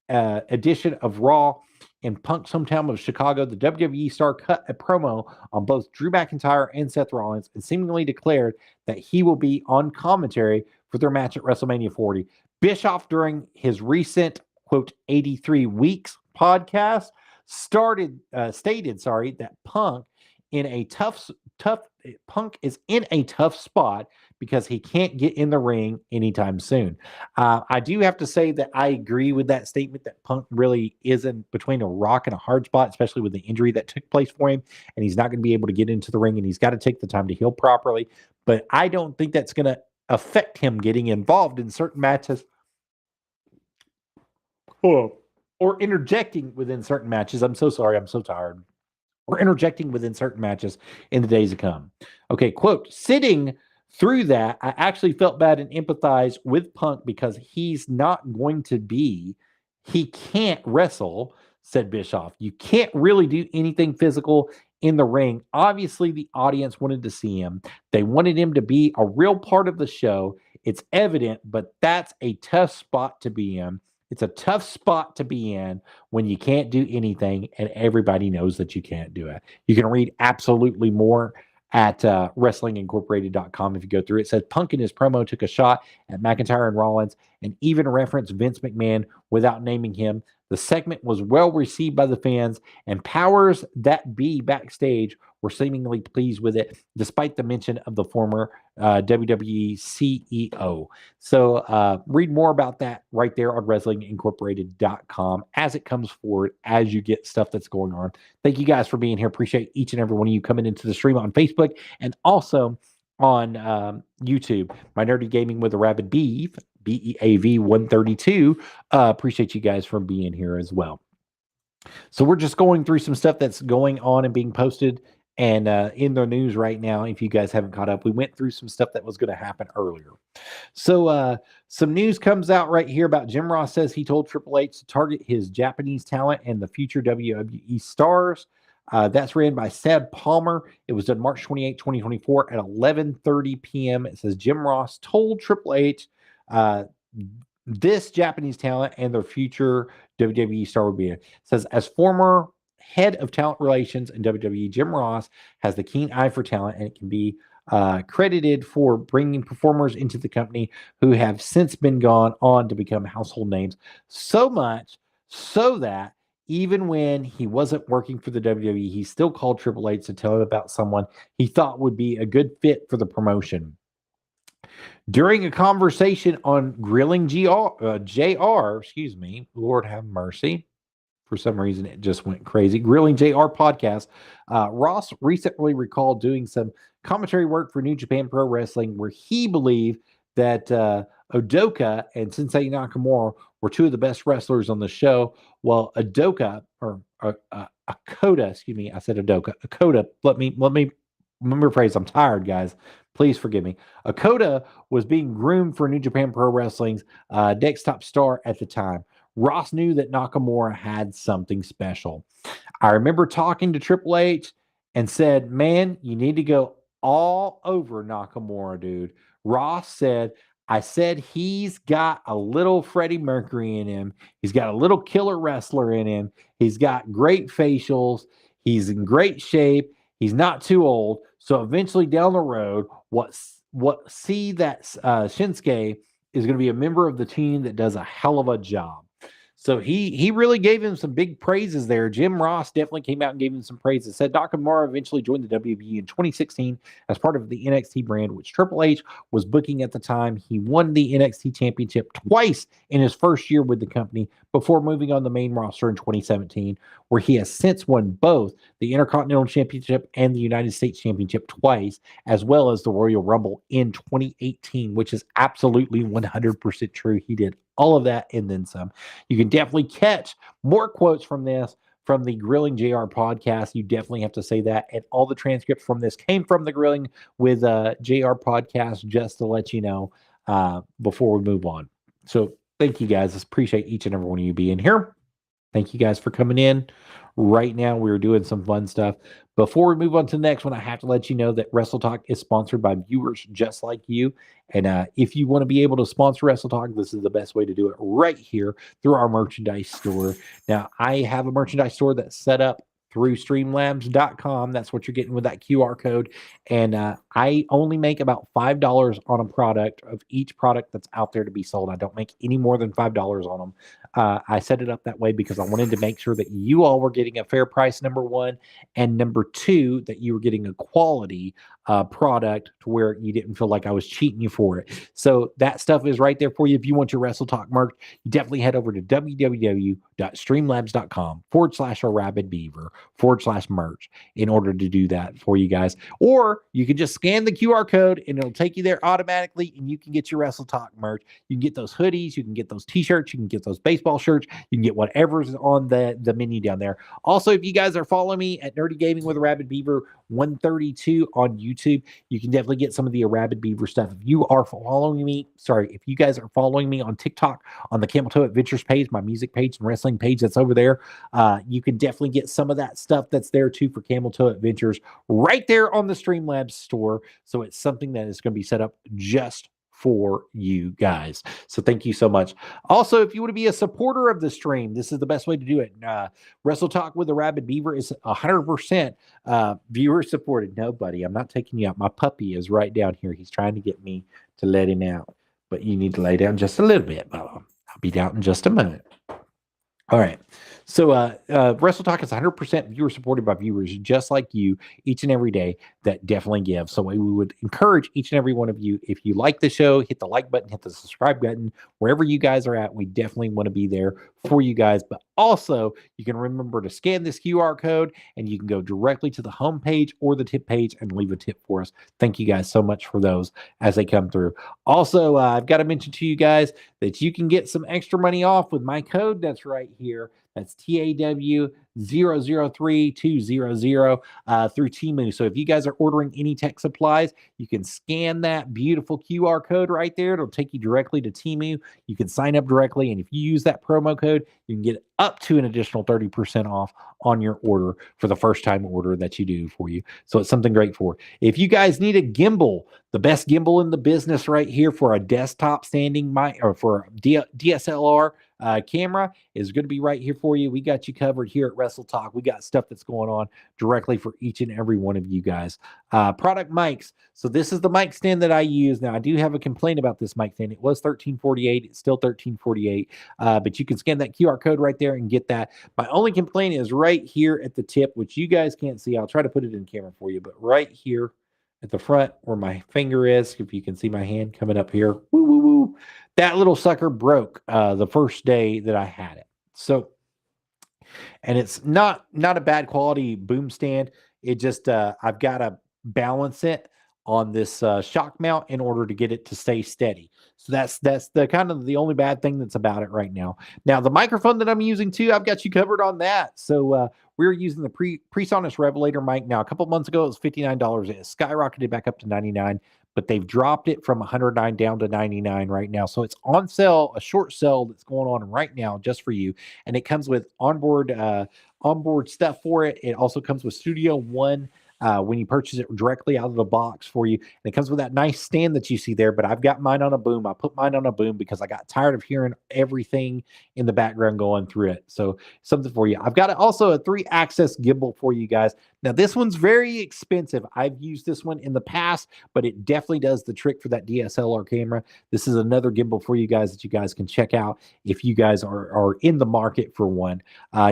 edition of Raw in Punk's hometown of Chicago, the WWE star cut a promo on both Drew McIntyre and Seth Rollins and seemingly declared that he will be on commentary for their match at WrestleMania 40. Bischoff, during his recent, quote, 83 weeks podcast, stated that Punk is in a tough spot because he can't get in the ring anytime soon. I do have to say that I agree with that statement that Punk really isn't between a rock and a hard spot, especially with the injury that took place for him, and he's not going to be able to get into the ring, and he's got to take the time to heal properly. But I don't think that's going to affect him getting involved in certain matches. Or interjecting within certain matches. I'm so sorry. I'm so tired. Or interjecting within certain matches in the days to come. Okay, quote, sitting through that, I actually felt bad and empathized with Punk because he can't wrestle, said Bischoff. You can't really do anything physical in the ring. Obviously, the audience wanted to see him. They wanted him to be a real part of the show. It's evident, but that's a tough spot to be in. It's a tough spot to be in when you can't do anything and everybody knows that you can't do it. You can read absolutely more at WrestlingIncorporated.com if you go through it. It says Punk in his promo took a shot at McIntyre and Rollins and even referenced Vince McMahon without naming him. The segment was well received by the fans, and powers that be backstage were seemingly pleased with it, despite the mention of the former WWE CEO. So read more about that right there on WrestlingIncorporated.com as it comes forward, as you get stuff that's going on. Thank you guys for being here. Appreciate each and every one of you coming into the stream on Facebook and also on YouTube. My Nerdy Gaming with a Rabid Beef, BEAV 132. Appreciate you guys for being here as well. So we're just going through some stuff that's going on and being posted and in the news right now. If you guys haven't caught up, we went through some stuff that was going to happen earlier. So some news comes out right here about Jim Ross says he told Triple H to target his Japanese talent and the future WWE stars. That's ran by Sad Palmer. It was done March 28, 2024 at 11:30 p.m. It says Jim Ross told Triple H this Japanese talent and their future WWE star would be. It says, as former head of talent relations in WWE, Jim Ross has the keen eye for talent, and it can be credited for bringing performers into the company who have since been gone on to become household names. So much so that even when he wasn't working for the WWE, he still called Triple H to tell him about someone he thought would be a good fit for the promotion. During a conversation on Grilling JR, excuse me, Lord have mercy. For some reason, it just went crazy. Grilling JR podcast. Ross recently recalled doing some commentary work for New Japan Pro Wrestling, where he believed that Udoka and Sensei Nakamura were two of the best wrestlers on the show. Well, Udoka or Akota, excuse me, I said Udoka. Akota. Let me rephrase. I'm tired, guys. Please forgive me. Akota was being groomed for New Japan Pro Wrestling's next top star at the time. Ross knew that Nakamura had something special. I remember talking to Triple H and said, man, you need to go all over Nakamura, dude. Ross said, I said he's got a little Freddie Mercury in him. He's got a little killer wrestler in him. He's got great facials. He's in great shape. He's not too old. So eventually down the road, Shinsuke is going to be a member of the team that does a hell of a job. So he really gave him some big praises there. Jim Ross definitely came out and gave him some praises. Said Nakamura eventually joined the WWE in 2016 as part of the NXT brand, which Triple H was booking at the time. He won the NXT Championship twice in his first year with the company before moving on the main roster in 2017, where he has since won both the Intercontinental Championship and the United States Championship twice, as well as the Royal Rumble in 2018, which is absolutely 100% true. He did all of that and then some. You can definitely catch more quotes from this from the Grilling JR podcast. You definitely have to say that. And all the transcripts from this came from the Grilling with JR podcast, just to let you know before we move on. So thank you guys. I appreciate each and every one of you being here. Thank you guys for coming in. Right now, we're doing some fun stuff. Before we move on to the next one, I have to let you know that Wrestle Talk is sponsored by viewers just like you. And if you want to be able to sponsor Wrestle Talk, this is the best way to do it right here through our merchandise store. Now, I have a merchandise store that's set up through streamlabs.com. That's what you're getting with that QR code. And I only make about $5 on a product of each product that's out there to be sold. I don't make any more than $5 on them. I set it up that way because I wanted to make sure that you all were getting a fair price, number one, and number two, that you were getting a quality product to where you didn't feel like I was cheating you for it. So that stuff is right there for you. If you want your Wrestle Talk merch, you definitely head over to www.streamlabs.com/rabidbeaver/merch in order to do that for you guys. Or you can just scan the QR code and it'll take you there automatically and you can get your Wrestle Talk merch. You can get those hoodies, you can get those t-shirts, you can get those baseball shirts, you can get whatever's on the menu down there. Also, if you guys are following me at Nerdy Gaming with a Rabid Beaver 132 on YouTube, you can definitely get some of the Rabid Beaver stuff. If you are following me, if you guys are following me on TikTok on the Camel Toe Adventures page, my music page and wrestling page that's over there, you can definitely get some of that stuff that's there too for Camel Toe Adventures right there on the Streamlabs store. So it's something that is going to be set up just for you guys. So thank you so much. Also, if you want to be a supporter of the stream, this is the best way to do it. Wrestle Talk with the Rabid Beaver is 100% viewer supported. No, buddy, I'm not taking you out. My puppy is right down here. He's trying to get me to let him out, but you need to lay down just a little bit, Bubba. I'll be down in just a minute. All right. So, Wrestle Talk is 100% viewer supported by viewers just like you each and every day that definitely give. So, we would encourage each and every one of you, if you like the show, hit the like button, hit the subscribe button, wherever you guys are at. We definitely want to be there for you guys. But also, you can remember to scan this QR code and you can go directly to the homepage or the tip page and leave a tip for us. Thank you guys so much for those as they come through. Also, I've got to mention to you guys that you can get some extra money off with my code that's right here. That's TAW003200 through Temu. So if you guys are ordering any tech supplies, you can scan that beautiful QR code right there. It'll take you directly to Temu. You can sign up directly. And if you use that promo code, you can get up to an additional 30% off on your order for the first time order that you do for you. So it's something great for. If you guys need a gimbal, the best gimbal in the business right here for a desktop standing mic or for a DSLR camera is going to be right here for you. We got you covered here at Wrestle Talk. We got stuff that's going on directly for each and every one of you guys. Product mics. So this is the mic stand that I use. Now, I do have a complaint about this mic stand. It was $13.48. It's still $13.48. But you can scan that QR code right there and get that. My only complaint is right here at the tip, which you guys can't see. I'll try to put it in camera for you, but right here at the front where my finger is, if you can see my hand coming up here, woo, woo, woo, that little sucker broke the first day that I had it. So, and it's not a bad quality boom stand. It just I've got to balance it on this shock mount in order to get it to stay steady. So that's the kind of the only bad thing that's about it right now. Now the microphone that I'm using too, I've got you covered on that. So we're using the PreSonus Revelator mic now. A couple months ago, it was $59. It has skyrocketed back up to $99, but they've dropped it from $109 down to $99 right now. So it's on sale, a short sale that's going on right now just for you. And it comes with onboard stuff for it. It also comes with Studio One. When you purchase it directly out of the box for you. And it comes with that nice stand that you see there, but I've got mine on a boom. I put mine on a boom because I got tired of hearing everything in the background going through it. So something for you. I've got also a 3-axis gimbal for you guys. Now, this one's very expensive. I've used this one in the past, but it definitely does the trick for that DSLR camera. This is another gimbal for you guys that you guys can check out if you guys are in the market for one.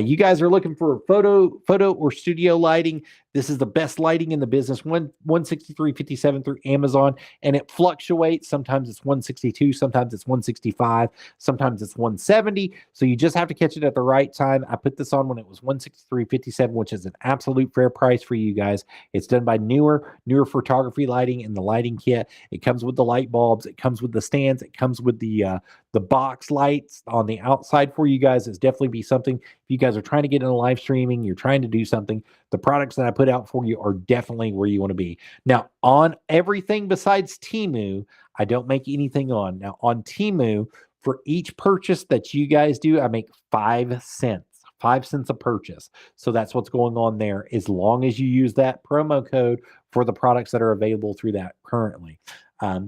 You guys are looking for photo or studio lighting. This is the best lighting in the business. 163.57 through Amazon, and it fluctuates. Sometimes it's 162, sometimes it's 165, sometimes it's 170. So you just have to catch it at the right time. I put this on when it was 163.57, which is an absolute fair price for you guys. It's done by newer photography lighting in the lighting kit. It comes with the light bulbs. It comes with the stands. It comes with the box lights on the outside for you guys. It's definitely be something if you guys are trying to get into live streaming, you're trying to do something. The products that I put out for you are definitely where you want to be. Now, on everything besides Temu, I don't make anything on. Now, on Temu, for each purchase that you guys do, I make 5 cents. 5 cents a purchase. So that's what's going on there, as long as you use that promo code for the products that are available through that currently.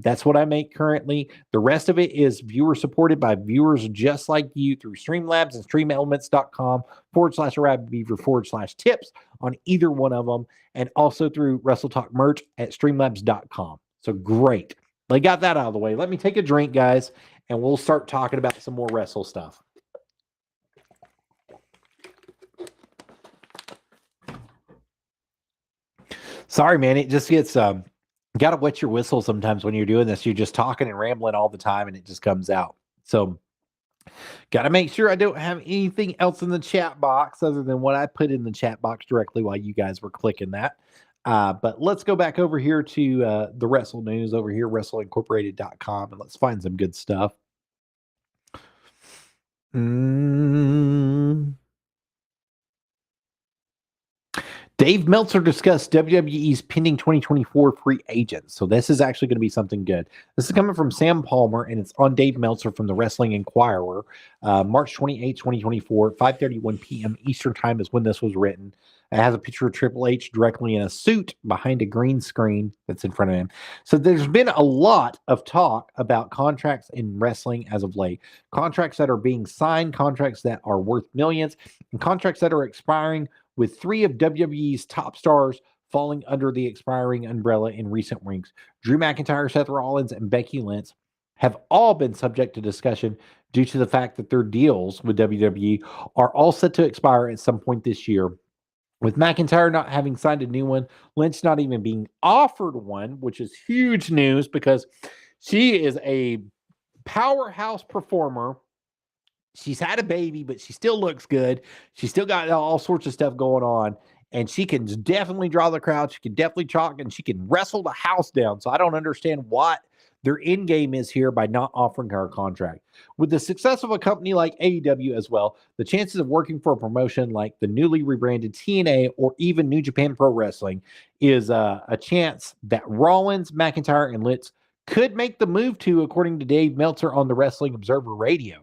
That's what I make currently. The rest of it is viewer supported by viewers just like you through Streamlabs and streamelements.com/rabbitbeaver/tips on either one of them, and also through Wrestle Talk merch at streamlabs.com. So great. They got that out of the way. Let me take a drink, guys, and we'll start talking about some more wrestle stuff. Sorry, man. It just gets got to wet your whistle sometimes when you're doing this. You're just talking and rambling all the time, and it just comes out. So, got to make sure I don't have anything else in the chat box other than what I put in the chat box directly while you guys were clicking that. But let's go back over here to the Wrestle News over here, WrestleIncorporated.com, and let's find some good stuff. Dave Meltzer discussed WWE's pending 2024 free agents. So this is actually going to be something good. This is coming from Sam Palmer, and it's on Dave Meltzer from the Wrestling Inquirer. March 28, 2024, 5:31 p.m. Eastern Time is when this was written. It has a picture of Triple H directly in a suit behind a green screen that's in front of him. So there's been a lot of talk about contracts in wrestling as of late. Contracts that are being signed, contracts that are worth millions, and contracts that are expiring, with 3 of WWE's top stars falling under the expiring umbrella in recent weeks. Drew McIntyre, Seth Rollins, and Becky Lynch have all been subject to discussion due to the fact that their deals with WWE are all set to expire at some point this year. With McIntyre not having signed a new one, Lynch not even being offered one, which is huge news because she is a powerhouse performer. She's had a baby, but she still looks good. She's still got all sorts of stuff going on, and she can definitely draw the crowd. She can definitely chalk, and she can wrestle the house down. So I don't understand what their end game is here by not offering her a contract. With the success of a company like AEW as well, the chances of working for a promotion like the newly rebranded TNA or even New Japan Pro Wrestling is a chance that Rollins, McIntyre, and Litz could make the move to, according to Dave Meltzer on the Wrestling Observer Radio.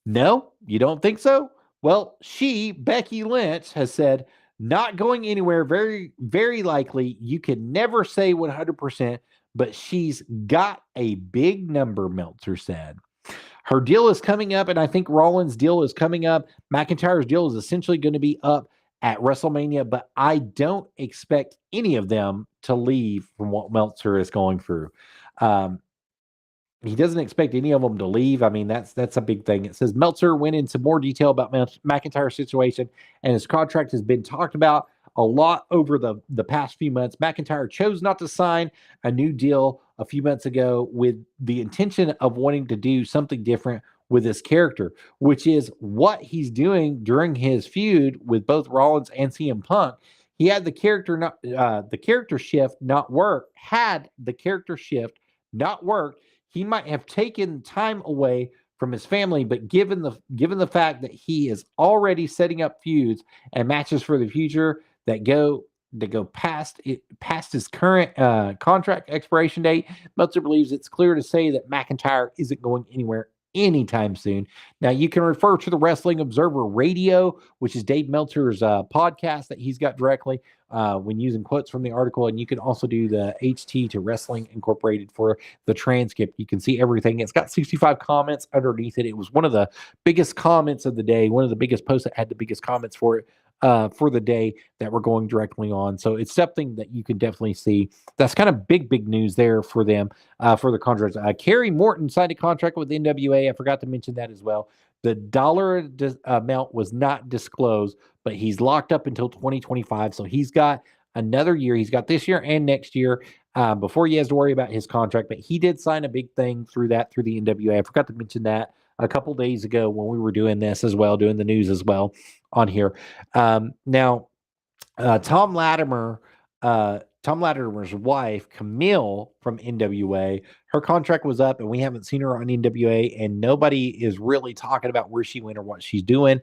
No, you don't think so? Well, Becky Lynch, has said, not going anywhere, very, very likely. You can never say 100%, but she's got a big number, Meltzer said. Her deal is coming up, and I think Rollins' deal is coming up. McIntyre's deal is essentially going to be up at WrestleMania, but I don't expect any of them to leave from what Meltzer is going through. He doesn't expect any of them to leave. I mean, that's a big thing. It says Meltzer went into more detail about McIntyre's situation, and his contract has been talked about a lot over the past few months. McIntyre chose not to sign a new deal a few months ago with the intention of wanting to do something different with his character, which is what he's doing during his feud with both Rollins and CM Punk. He had the character shift not work. Had the character shift not worked, he might have taken time away from his family, but given the fact that he is already setting up feuds and matches for the future that go past his current contract expiration date, Meltzer believes it's clear to say that McIntyre isn't going anywhere anytime soon. Now, you can refer to the Wrestling Observer Radio, which is Dave Meltzer's podcast that he's got directly when using quotes from the article. And you can also do the HT to Wrestling Incorporated for the transcript. You can see everything. It's got 65 comments underneath it. It was one of the biggest comments of the day, one of the biggest posts that had the biggest comments for it. For the day that we're going directly on. So it's something that you can definitely see. That's kind of big news there for them, for the contracts. Kerry Morton signed a contract with NWA. I forgot to mention that as well. The dollar amount was not disclosed, but he's locked up until 2025. So he's got another year. He's got this year and next year before he has to worry about his contract. But he did sign a big thing through the NWA. I forgot to mention that a couple days ago when we were doing this as well, doing the news as well on here. Now, Tom Latimer's wife, Camille from NWA, her contract was up and we haven't seen her on NWA, and nobody is really talking about where she went or what she's doing.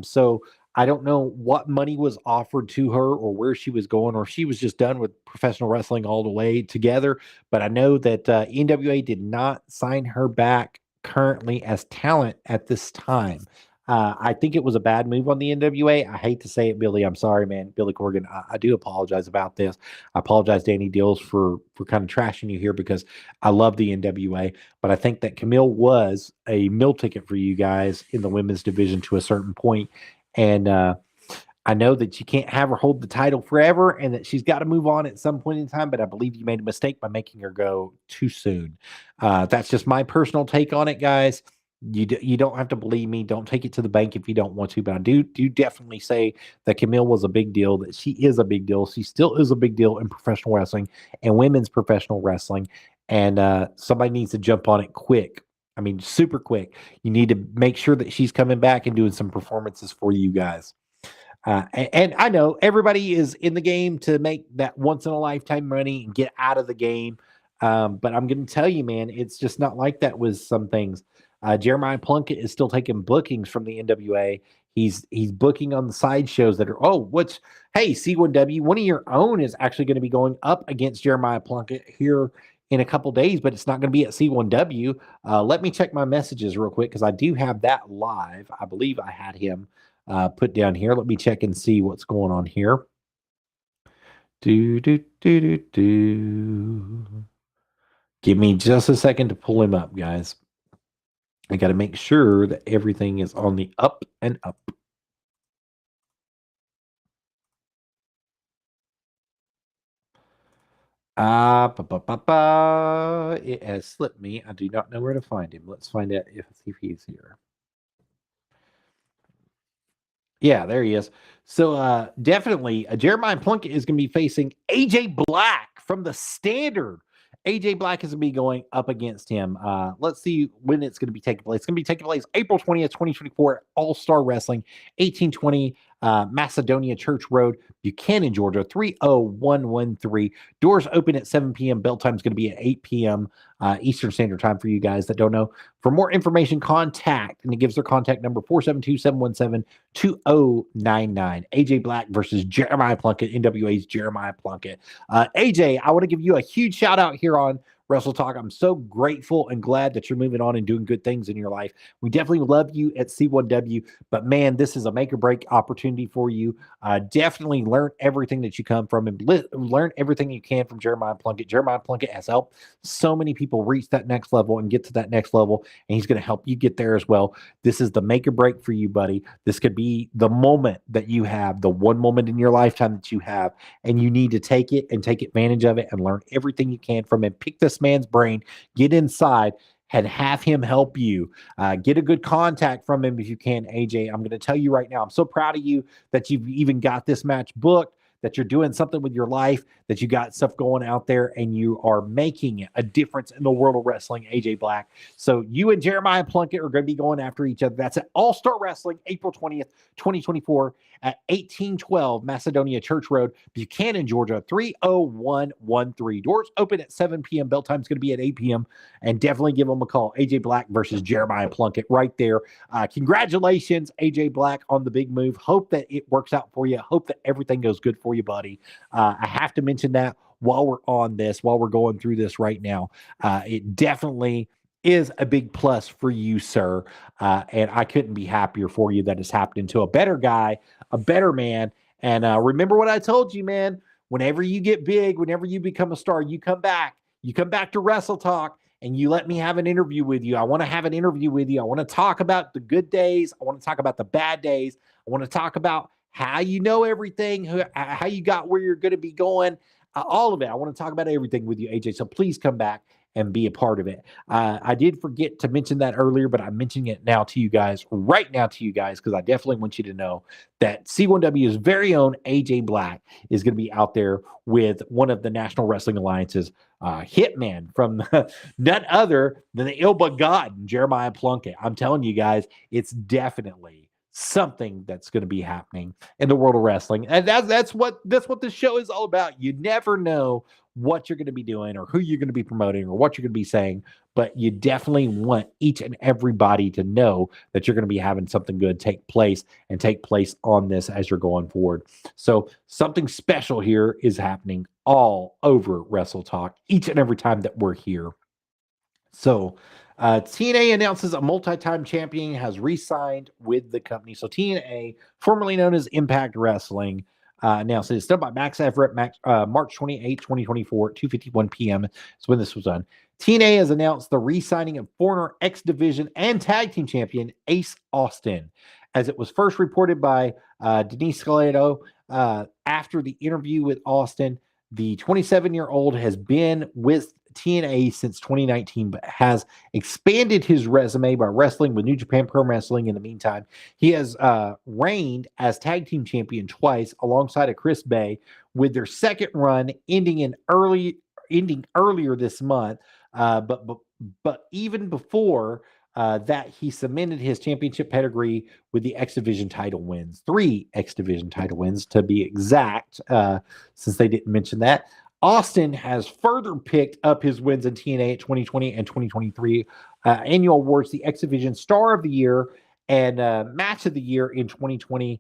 So I don't know what money was offered to her or where she was going, or if she was just done with professional wrestling all the way together. But I know that NWA did not sign her back currently as talent at this time. I think it was a bad move on the NWA. I hate to say it, Billy. I'm sorry, man. Billy Corgan, I do apologize about this. I apologize, Danny Dills, for kind of trashing you here because I love the NWA. But I think that Camille was a meal ticket for you guys in the women's division to a certain point. And I know that you can't have her hold the title forever and that she's got to move on at some point in time, but I believe you made a mistake by making her go too soon. That's just my personal take on it, guys. You don't have to believe me. Don't take it to the bank if you don't want to, but I do definitely say that Camille was a big deal, that she is a big deal. She still is a big deal in professional wrestling and women's professional wrestling, and somebody needs to jump on it quick. I mean, super quick. You need to make sure that she's coming back and doing some performances for you guys. And I know everybody is in the game to make that once in a lifetime money and get out of the game. But I'm going to tell you, man, it's just not like that with some things. Jeremiah Plunkett is still taking bookings from the NWA. He's booking on the side shows that are, hey, C1W, one of your own is actually going to be going up against Jeremiah Plunkett here in a couple days, but it's not going to be at C1W. Let me check my messages real quick because I do have that live. I believe I had him put down here. Let me check and see what's going on here. Do. Give me just a second to pull him up, guys. I got to make sure that everything is on the up and up. It has slipped me. I do not know where to find him. Let's find out see if he's here. Yeah, there he is. So definitely, Jeremiah Plunkett is going to be facing AJ Black from the Standard. AJ Black is going to be going up against him. Let's see when it's going to be taking place. It's going to be taking place April 20th, 2024, All Star Wrestling, 1820 Macedonia Church Road, Buchanan, Georgia, 30113. Doors open at 7 p.m. Bell time is going to be at 8 p.m. Eastern Standard Time for you guys that don't know. For more information, contact, and it gives their contact number 472-717-2099. AJ Black versus Jeremiah Plunkett, NWA's Jeremiah Plunkett. AJ, I want to give you a huge shout out here on Wrestle Talk. I'm so grateful and glad that you're moving on and doing good things in your life. We definitely love you at C1W, but man, this is a make or break opportunity for you. Definitely learn everything that you come from and learn everything you can from Jeremiah Plunkett. Jeremiah Plunkett has helped so many people reach that next level and get to that next level, and he's going to help you get there as well. This is the make or break for you, buddy. This could be the moment that you have, the one moment in your lifetime that you have, and you need to take it and take advantage of it and learn everything you can from it. Pick this man's brain, get inside, and have him help you. Get a good contact from him if you can, AJ. I'm going to tell you right now, I'm so proud of you that you've even got this match booked, that you're doing something with your life, that you got stuff going out there, and you are making a difference in the world of wrestling, AJ Black. So you and Jeremiah Plunkett are going to be going after each other. That's at All-Star Wrestling, April 20th, 2024 at 1812 Macedonia Church Road, Buchanan, Georgia, 30113. Doors open at 7 p.m. Bell time is going to be at 8 p.m. And definitely give them a call. AJ Black versus Jeremiah Plunkett right there. Congratulations, AJ Black, on the big move. Hope that it works out for you. Hope that everything goes good for you, buddy. I have to mention that while we're on this, while we're going through this right now. It definitely is a big plus for you, sir. And I couldn't be happier for you that it's happening to a better guy, a better man. And remember what I told you, man. Whenever you get big, whenever you become a star, you come back. You come back to Wrestle Talk and you let me have an interview with you. I want to have an interview with you. I want to talk about the good days. I want to talk about the bad days. I want to talk about how you know everything, how you got where you're going to be going, all of it. I want to talk about everything with you, AJ. So please come back and be a part of it. I did forget to mention that earlier, but I'm mentioning it now to you guys, right now to you guys, because I definitely want you to know that C1W's very own AJ Black is going to be out there with one of the National Wrestling Alliance's hitman from none other than the ill-begotten Jeremiah Plunkett. I'm telling you guys, it's definitely something that's going to be happening in the world of wrestling, and that's what this show is all about. You never know what you're going to be doing or who you're going to be promoting or what you're going to be saying, but you definitely want each and everybody to know that you're going to be having something good take place on this as you're going forward. So something special here is happening all over Wrestle Talk each and every time that we're here. So TNA announces a multi-time champion has re-signed with the company. So TNA, formerly known as Impact Wrestling, announced it's done by Max Everett, March 28, 2024, 2:51 p.m. is when this was done. TNA has announced the re-signing of former X Division and Tag Team Champion Ace Austin. As it was first reported by Denise Scalado after the interview with Austin, the 27-year-old has been with TNA since 2019, but has expanded his resume by wrestling with New Japan Pro Wrestling in the meantime. He has reigned as tag team champion twice alongside of Chris Bay, with their second run ending earlier this month. But even before that, he cemented his championship pedigree with the X Division title wins, 3 X Division title wins to be exact, since they didn't mention that. Austin has further picked up his wins in TNA at 2020 and 2023 annual awards, the X Division Star of the Year and Match of the Year in 2020,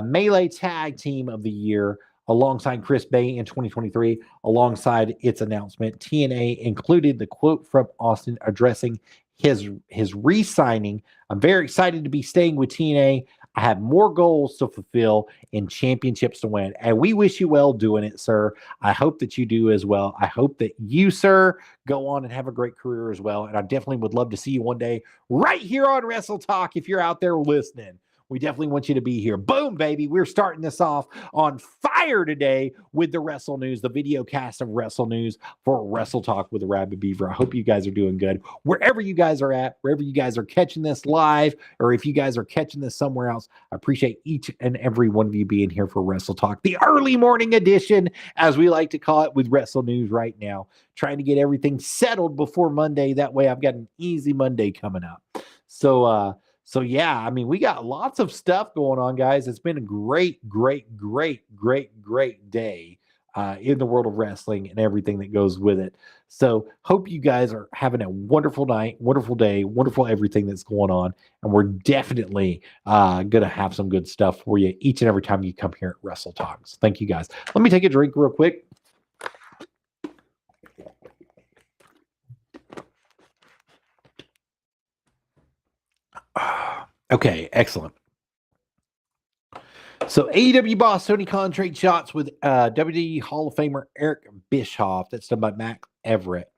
Melee Tag Team of the Year alongside Chris Bay in 2023. Alongside its announcement, TNA included the quote from Austin addressing his re-signing. I'm very excited to be staying with TNA. I have more goals to fulfill and championships to win. And we wish you well doing it, sir. I hope that you do as well. I hope that you, sir, go on and have a great career as well. And I definitely would love to see you one day right here on Wrestle Talk if you're out there listening. We definitely want you to be here. Boom, baby. We're starting this off on fire today with the Wrestle News, the video cast of Wrestle News for Wrestle Talk with the Rabid Beaver. I hope you guys are doing good. Wherever you guys are at, wherever you guys are catching this live, or if you guys are catching this somewhere else, I appreciate each and every one of you being here for Wrestle Talk, the early morning edition, as we like to call it, with Wrestle News right now. Trying to get everything settled before Monday. That way I've got an easy Monday coming up. So yeah, I mean, we got lots of stuff going on, guys. It's been a great day in the world of wrestling and everything that goes with it. So hope you guys are having a wonderful night, wonderful day, wonderful everything that's going on. And we're definitely going to have some good stuff for you each and every time you come here at Wrestle Talks. Thank you, guys. Let me take a drink real quick. Okay, excellent. So AEW boss Tony Khan trade shots with WWE Hall of Famer Eric Bischoff. That's done by Mac Everett.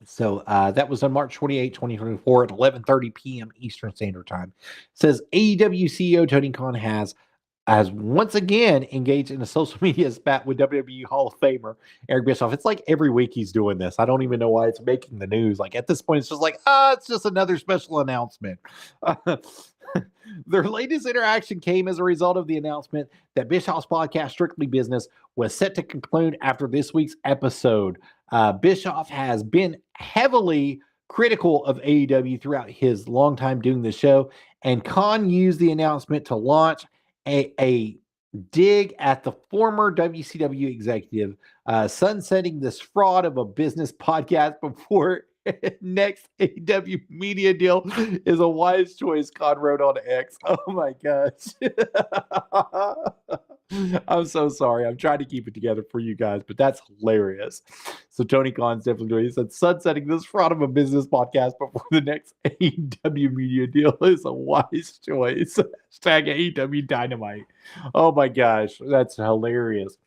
So that was on March 28, 2024 at 11:30 p.m. Eastern Standard Time. It says AEW CEO Tony Khan has once again engaged in a social media spat with WWE Hall of Famer Eric Bischoff. It's like every week he's doing this. I don't even know why it's making the news. Like at this point, it's just like, it's just another special announcement. Their latest interaction came as a result of the announcement that Bischoff's podcast, Strictly Business, was set to conclude after this week's episode. Bischoff has been heavily critical of AEW throughout his long time doing the show, and Khan used the announcement to launch a dig at the former WCW executive, sunsetting this fraud of a business podcast before next AEW media deal is a wise choice, Khan wrote on X. Oh my gosh. I'm so sorry. I'm trying to keep it together for you guys, but that's hilarious. So Tony Khan's definitely doing it. He said, sunsetting this fraud of a business podcast before the next AEW media deal is a wise choice. Hashtag AEW Dynamite. Oh my gosh. That's hilarious.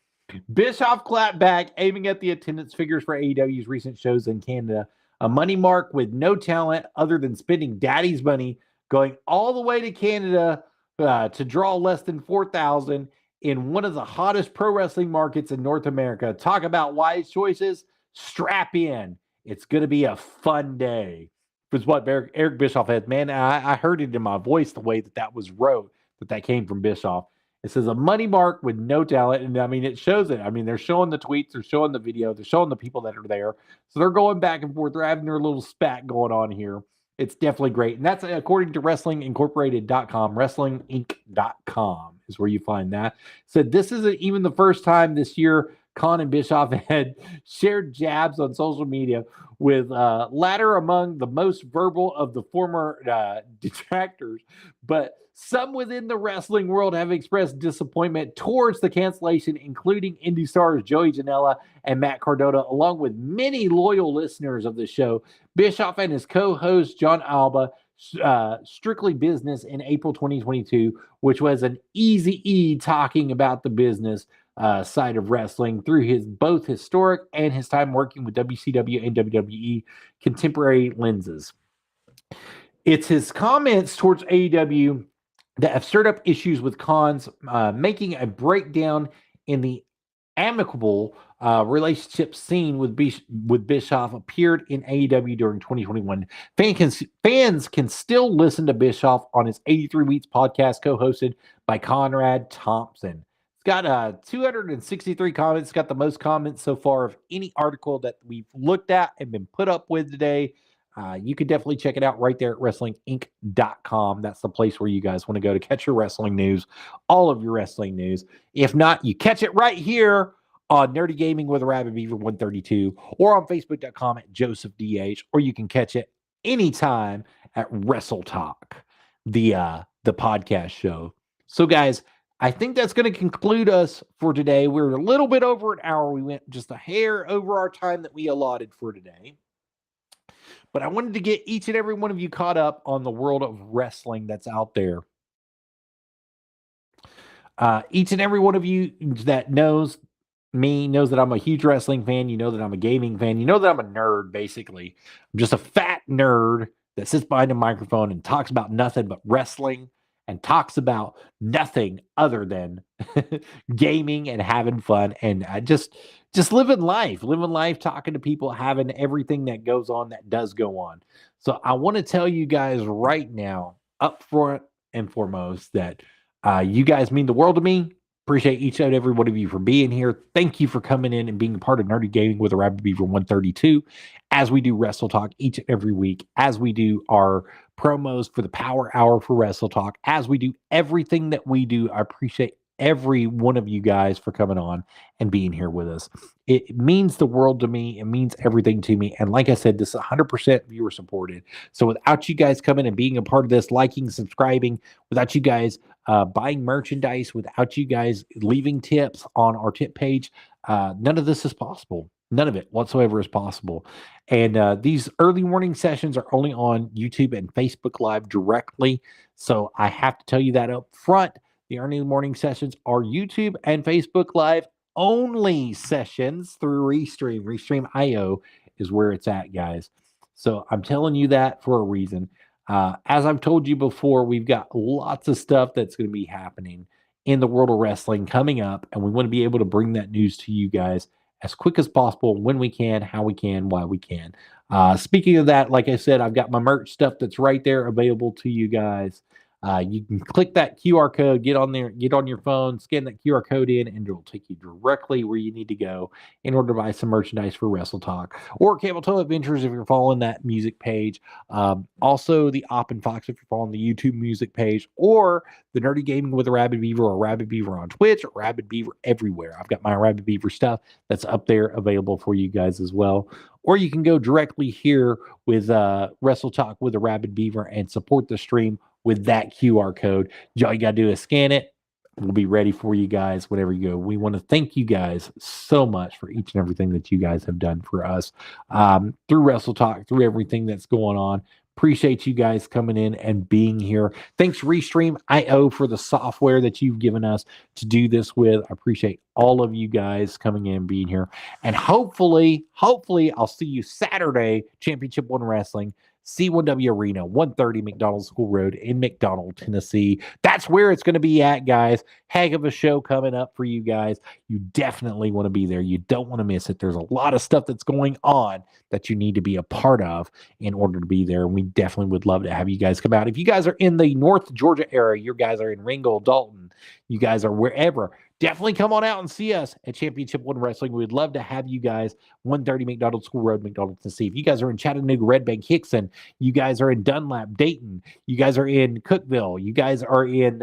Bischoff clapped back, aiming at the attendance figures for AEW's recent shows in Canada. A money mark with no talent other than spending daddy's money, going all the way to Canada to draw less than 4,000 in one of the hottest pro wrestling markets in North America. Talk about wise choices. Strap in. It's going to be a fun day. Was what Eric Bischoff had. Man, I heard it in my voice the way that was wrote, that came from Bischoff. It says a money mark with no talent. And I mean, it shows it. I mean, they're showing the tweets, they're showing the video, they're showing the people that are there. So they're going back and forth. They're having their little spat going on here. It's definitely great. And that's according to WrestlingIncorporated.com. WrestlingInc.com is where you find that. So this isn't even the first time this year Khan and Bischoff had shared jabs on social media, with latter among the most verbal of the former detractors. But some within the wrestling world have expressed disappointment towards the cancellation, including indie stars Joey Janela and Matt Cardona, along with many loyal listeners of the show. Bischoff and his co-host John Alba, Strictly Business in April 2022, which was an Eazy-E talking about the business side of wrestling through his both historic and his time working with WCW and WWE contemporary lenses. It's his comments towards AEW that have stirred up issues with Khan's making a breakdown in the amicable relationship scene with Bischoff appeared in AEW during 2021. Fans can still listen to Bischoff on his 83 Weeks podcast, co-hosted by Conrad Thompson. It's got 263 comments. It's got the most comments so far of any article that we've looked at and been put up with today. You can definitely check it out right there at WrestlingInc.com. That's the place where you guys want to go to catch your wrestling news, all of your wrestling news. If not, you catch it right here on Nerdy Gaming with a Rabid Beaver 132, or on Facebook.com at JosephDH, or you can catch it anytime at Wrestle Talk, the podcast show. So, guys, I think that's going to conclude us for today. We're a little bit over an hour. We went just a hair over our time that we allotted for today. But I wanted to get each and every one of you caught up on the world of wrestling that's out there. Each and every one of you that knows me knows that I'm a huge wrestling fan. You know that I'm a gaming fan. You know that I'm a nerd, basically. I'm just a fat nerd that sits behind a microphone and talks about nothing but wrestling and talks about nothing other than gaming and having fun and just living life, talking to people, having everything that goes on that does go on. So I want to tell you guys right now, up front and foremost, that you guys mean the world to me. Appreciate each and every one of you for being here. Thank you for coming in and being a part of Nerdy Gaming with a Rabbit Beaver 132 as we do Wrestle Talk each and every week, as we do our promos for the Power Hour for Wrestle Talk, as we do everything that we do. I appreciate every one of you guys for coming on and being here with us. It means the world to me. It means everything to me. And like I said, this is 100% viewer supported. So without you guys coming and being a part of this, liking, subscribing, without you guys buying merchandise, without you guys leaving tips on our tip page, none of this is possible. None of it whatsoever is possible. And these early morning sessions are only on YouTube and Facebook Live directly. So I have to tell you that up front. The early morning sessions are YouTube and Facebook Live only sessions through Restream. Restream.io is where it's at, guys. So I'm telling you that for a reason. As I've told you before, we've got lots of stuff that's going to be happening in the world of wrestling coming up, and we want to be able to bring that news to you guys as quick as possible, when we can, how we can, why we can. Speaking of that, like I said, I've got my merch stuff that's right there available to you guys. You can click that QR code, get on there, get on your phone, scan that QR code in, and it'll take you directly where you need to go in order to buy some merchandise for Wrestle Talk or Camel Toe Adventures if you're following that music page. Also, the Op and Fox if you're following the YouTube music page, or the Nerdy Gaming with a Rabbit Beaver or Rabbit Beaver on Twitch or Rabbit Beaver everywhere. I've got my Rabbit Beaver stuff that's up there available for you guys as well. Or you can go directly here with Wrestle Talk with a Rabbit Beaver and support the stream with that QR code. All you got to do is scan it. We'll be ready for you guys whenever you go. We want to thank you guys so much for each and everything that you guys have done for us through Wrestle Talk, through everything that's going on. Appreciate you guys coming in and being here. Thanks, Restream.io, for the software that you've given us to do this with. I appreciate all of you guys coming in and being here. And hopefully, I'll see you Saturday, Championship One Wrestling, C1W Arena, 130 McDonald School Road in McDonald, Tennessee. That's where it's going to be at, guys. Heck of a show coming up for you guys. You definitely want to be there. You don't want to miss it. There's a lot of stuff that's going on that you need to be a part of in order to be there. And we definitely would love to have you guys come out. If you guys are in the North Georgia area, you guys are in Ringgold, Dalton, you guys are wherever, definitely come on out and see us at Championship One Wrestling. We'd love to have you guys. 130 McDonald School Road, McDonald, Tennessee. If you guys are in Chattanooga, Red Bank, Hickson, you guys are in Dunlap, Dayton, you guys are in Cookeville, you guys are in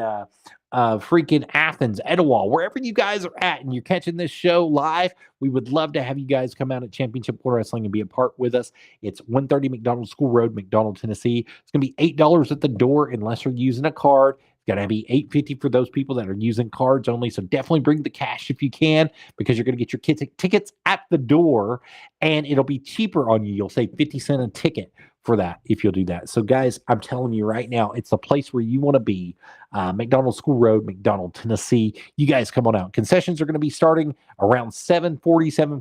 freaking Athens, Etowah, wherever you guys are at and you're catching this show live, we would love to have you guys come out at Championship One Wrestling and be a part with us. It's 130 McDonald School Road, McDonald, Tennessee. It's going to be $8 at the door unless you're using a card. Got to be $8.50 for those people that are using cards only. So definitely bring the cash if you can, because you're going to get your tickets at the door and it'll be cheaper on you. You'll save 50 cents a ticket for that if you'll do that. So guys, I'm telling you right now, it's the place where you want to be. McDonald School Road, McDonald, Tennessee. You guys come on out. Concessions are going to be starting around 7:40,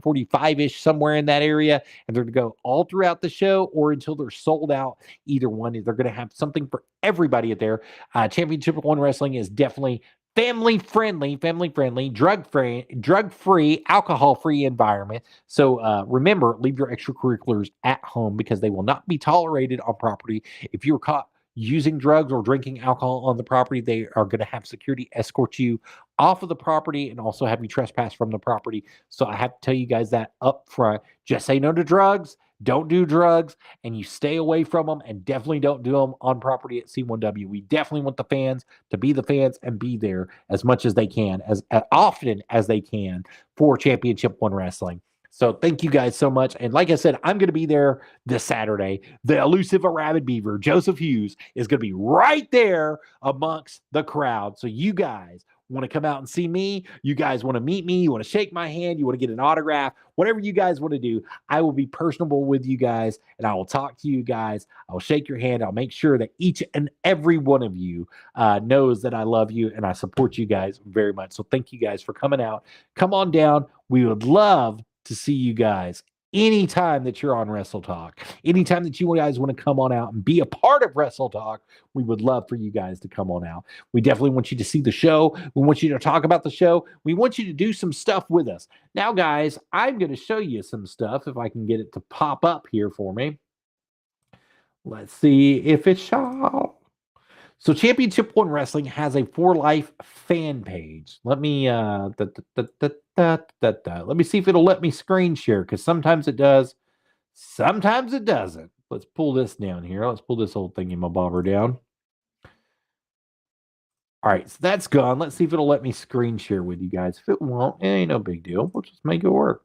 7:45-ish, somewhere in that area. And they're going to go all throughout the show or until they're sold out. Either one, they're going to have something for everybody at there. Championship One Wrestling is definitely family friendly, drug free, alcohol free environment. So remember, leave your extracurriculars at home because they will not be tolerated on property. If you're caught using drugs or drinking alcohol on the property, they are going to have security escort you off of the property and also have you trespass from the property. So I have to tell you guys that up front. Just say no to drugs. Don't do drugs, and you stay away from them, and definitely don't do them on property at C1W. We definitely want the fans to be the fans and be there as much as they can, as often as they can for Championship One Wrestling. So thank you guys so much. And like I said, I'm going to be there this Saturday. The elusive Rabbit Beaver, Joseph Hughes, is going to be right there amongst the crowd. So you guys want to come out and see me, you guys want to meet me, you want to shake my hand, you want to get an autograph, whatever you guys want to do, I will be personable with you guys and I will talk to you guys. I'll shake your hand. I'll make sure that each and every one of you knows that I love you and I support you guys very much. So thank you guys for coming out. Come on down. We would love to see you guys anytime that you're on Wrestle Talk, anytime that you guys want to come on out and be a part of Wrestle Talk, we would love for you guys to come on out. We definitely want you to see the show. We want you to talk about the show. We want you to do some stuff with us. Now, guys, I'm going to show you some stuff if I can get it to pop up here for me. Let's see if it shall. So Championship One Wrestling has a For Life fan page. Let me let me see if it'll let me screen share, because sometimes it does, sometimes it doesn't. Let's pull this down here. Let's pull this old thingy my bobber down. All right, so that's gone. Let's see if it'll let me screen share with you guys. If it won't, it ain't no big deal. We'll just make it work.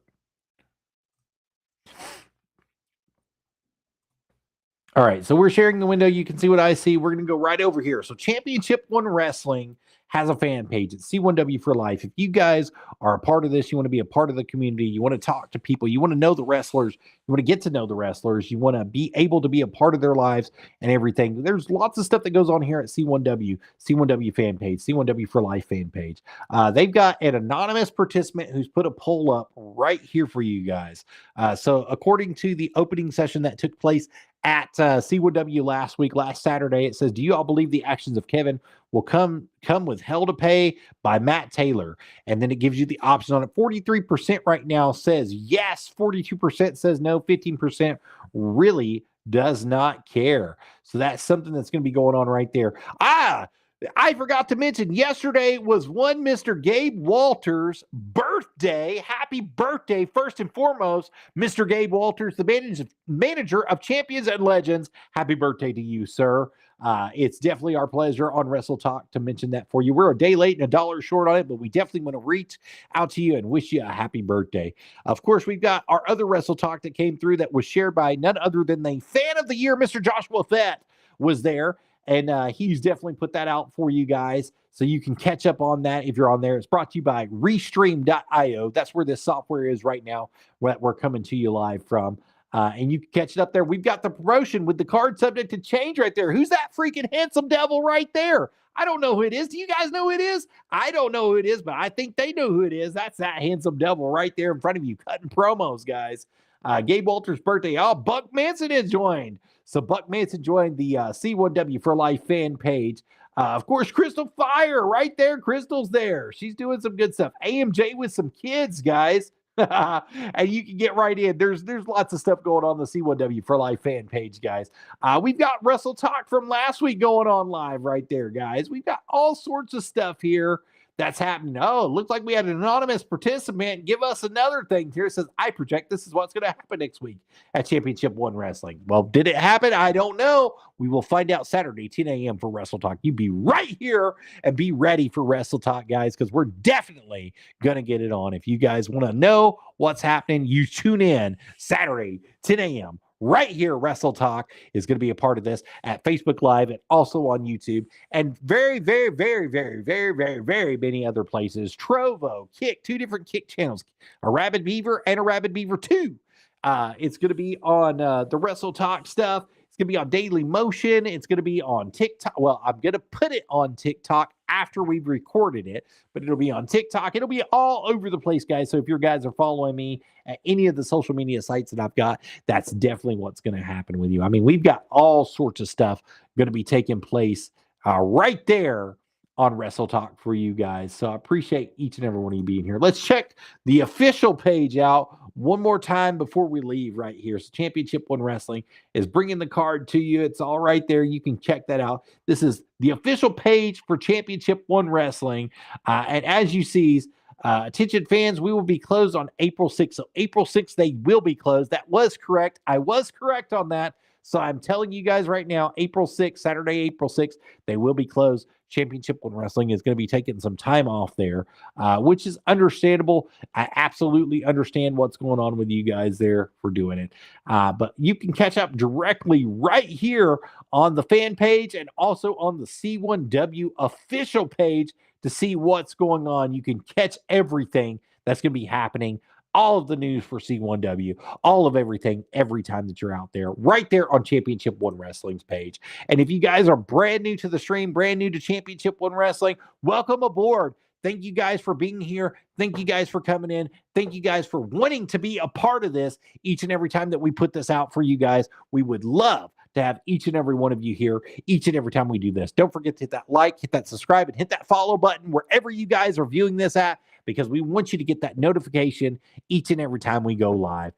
All right, so we're sharing the window. You can see what I see. We're going to go right over here. So Championship One Wrestling has a fan page. It's C1W for Life. If you guys are a part of this, you want to be a part of the community, you want to talk to people, you want to know the wrestlers, you want to get to know the wrestlers, you want to be able to be a part of their lives and everything. There's lots of stuff that goes on here at C1W fan page, C1W for Life fan page. They've got an anonymous participant who's put a poll up right here for you guys. So according to the opening session that took place at C1W last Saturday, it says, do you all believe the actions of Kevin will come with hell to pay by Matt Taylor? And then it gives you the option on it. 43% right now says yes, 42% says no, 15% really does not care. So that's something that's going to be going on right there. I forgot to mention, yesterday was one Mr. Gabe Walters' birthday. Happy birthday, first and foremost, Mr. Gabe Walters, the manager of Champions and Legends. Happy birthday to you, sir. It's definitely our pleasure on Wrestle Talk to mention that for you. We're a day late and $1 short on it, but we definitely want to reach out to you and wish you a happy birthday. Of course, we've got our other Wrestle Talk that came through that was shared by none other than the fan of the year, Mr. Joshua Fett, was there. And he's definitely put that out for you guys, so you can catch up on that if you're on there. It's brought to you by Restream.io. That's where this software is right now, we're coming to you live from. And you can catch it up there. We've got the promotion with the card subject to change right there. Who's that freaking handsome devil right there? I don't know who it is. Do you guys know who it is? I don't know who it is, but I think they know who it is. That's that handsome devil right there in front of you, cutting promos, guys. Gabe Walters' birthday. Oh, Buck Manson has joined. So Buck Manson joined the C1W for Life fan page. Of course, Crystal Fire right there. Crystal's there. She's doing some good stuff. AMJ with some kids, guys. And you can get right in. There's lots of stuff going on the C1W for Life fan page, guys. We've got Wrestle Talk from last week going on live right there, guys. We've got all sorts of stuff here that's happening. Oh, it looks like we had an anonymous participant give us another thing here. It says, I project this is what's going to happen next week at Championship One Wrestling. Well, did it happen? I don't know. We will find out Saturday, 10 a.m. for Wrestle Talk. You be right here and be ready for Wrestle Talk, guys, because we're definitely going to get it on. If you guys want to know what's happening, you tune in Saturday, 10 a.m. right here. Wrestle Talk is going to be a part of this at Facebook Live and also on YouTube and very, very, very, very, very, very, very many other places. Trovo, Kick, 2 different Kick channels, a Rabid Beaver and a Rabid Beaver 2. It's going to be on the Wrestle Talk stuff. It's going to be on Daily Motion. It's going to be on TikTok. Well, I'm going to put it on TikTok after we've recorded it, but it'll be on TikTok. It'll be all over the place, guys. So if you guys are following me at any of the social media sites that I've got, that's definitely what's going to happen with you. I mean, we've got all sorts of stuff going to be taking place right there on Wrestle Talk for you guys. So I appreciate each and every one of you being here. Let's check the official page out one more time before we leave right here. So Championship One Wrestling is bringing the card to you. It's all right there. You can check that out. This is the official page for Championship One Wrestling. And as you see, attention fans, we will be closed on April 6th. So April 6th, they will be closed. That was correct. I was correct on that. So I'm telling you guys right now, April 6th, Saturday, April 6th, they will be closed. Championship One Wrestling is going to be taking some time off there, which is understandable. I absolutely understand what's going on with you guys there for doing it. But you can catch up directly right here on the fan page and also on the C1W official page to see what's going on. You can catch everything that's going to be happening. All of the news for C1W, all of everything, every time that you're out there, right there on Championship One Wrestling's page. And if you guys are brand new to the stream, brand new to Championship One Wrestling, welcome aboard. Thank you guys for being here. Thank you guys for coming in. Thank you guys for wanting to be a part of this each and every time that we put this out for you guys. We would love to have each and every one of you here each and every time we do this. Don't forget to hit that like, hit that subscribe, and hit that follow button wherever you guys are viewing this at, because we want you to get that notification each and every time we go live.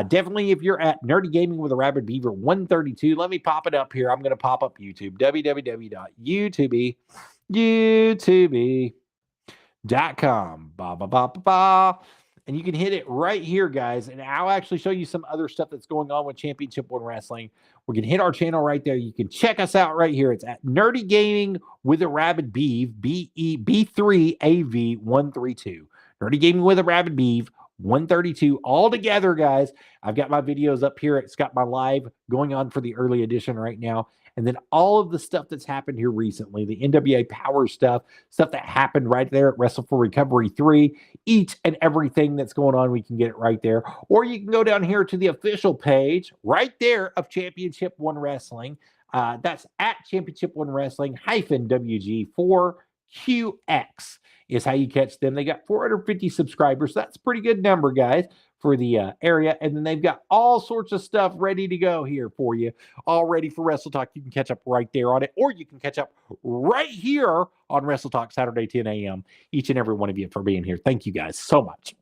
Definitely, if you're at Nerdy Gaming with a Rabid Beaver 132, let me pop it up here. I'm going to pop up YouTube, www.youtube.com. Ba, ba, ba, ba, ba. And you can hit it right here, guys. And I'll actually show you some other stuff that's going on with Championship One Wrestling. We can hit our channel right there. You can check us out right here. It's at Nerdy Gaming with a Rabid Beeve, B3AV132. Nerdy Gaming with a Rabid Beeve 132 all together, guys. I've got my videos up here. It's got my live going on for the early edition right now. And then all of the stuff that's happened here recently, the NWA Power stuff that happened right there at Wrestle for Recovery 3, each and everything that's going on, we can get it right there. Or you can go down here to the official page right there of Championship One Wrestling. That's at Championship One Wrestling -WG4QX is how you catch them. They got 450 subscribers. So that's a pretty good number, guys, for the area. And then they've got all sorts of stuff ready to go here for you, all ready for Wrestle Talk. You can catch up right there on it, or you can catch up right here on Wrestle Talk Saturday 10 a.m. Each and every one of you for being here. Thank you guys so much.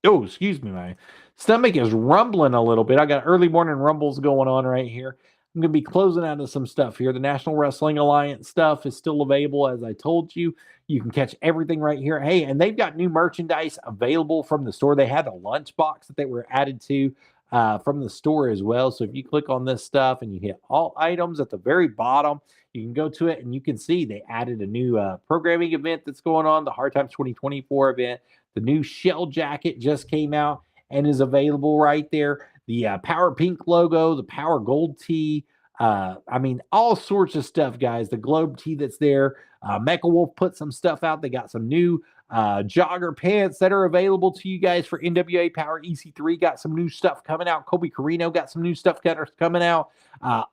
Oh, excuse me, my stomach is rumbling a little bit. I got early morning rumbles going on right here. I'm going to be closing out of some stuff here. The National Wrestling Alliance stuff is still available, as I told you. You can catch everything right here. Hey, and they've got new merchandise available from the store. They had a lunchbox that they were added to from the store as well. So if you click on this stuff and you hit all items at the very bottom, you can go to it and you can see they added a new programming event that's going on, the Hard Times 2024 event. The new shell jacket just came out and is available right there. The Power Pink logo, the Power Gold tee. I mean, all sorts of stuff, guys. The Globe tee that's there. Mecha Wolf put some stuff out. They got some new jogger pants that are available to you guys for NWA Power. EC3 got some new stuff coming out. Kobe Carino got some new stuff coming out.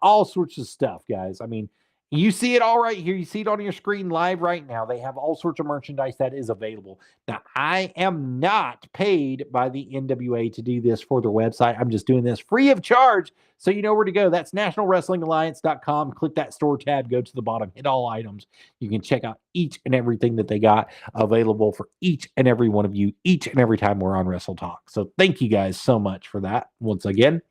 All sorts of stuff, guys. I mean, you see it all right here. You see it on your screen live right now. They have all sorts of merchandise that is available. Now, I am not paid by the NWA to do this for their website. I'm just doing this free of charge, so you know where to go. That's nationalwrestlingalliance.com. Click that store tab, go to the bottom, hit all items. You can check out each and everything that they got available for each and every one of you, each and every time we're on Wrestle Talk. So thank you guys so much for that once again.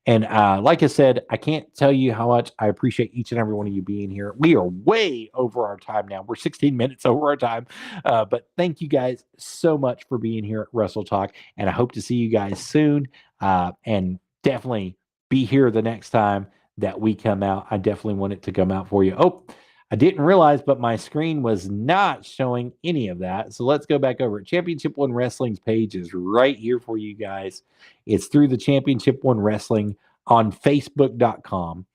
And like I said, I can't tell you how much I appreciate each and every one of you being here. We are way over our time now. We're 16 minutes over our time. But thank you guys so much for being here at Wrestle Talk. And I hope to see you guys soon. And definitely be here the next time that we come out. I definitely want it to come out for you. Oh, I didn't realize, but my screen was not showing any of that. So let's go back over it. Championship One Wrestling's page is right here for you guys. It's through the Championship One Wrestling on Facebook.com.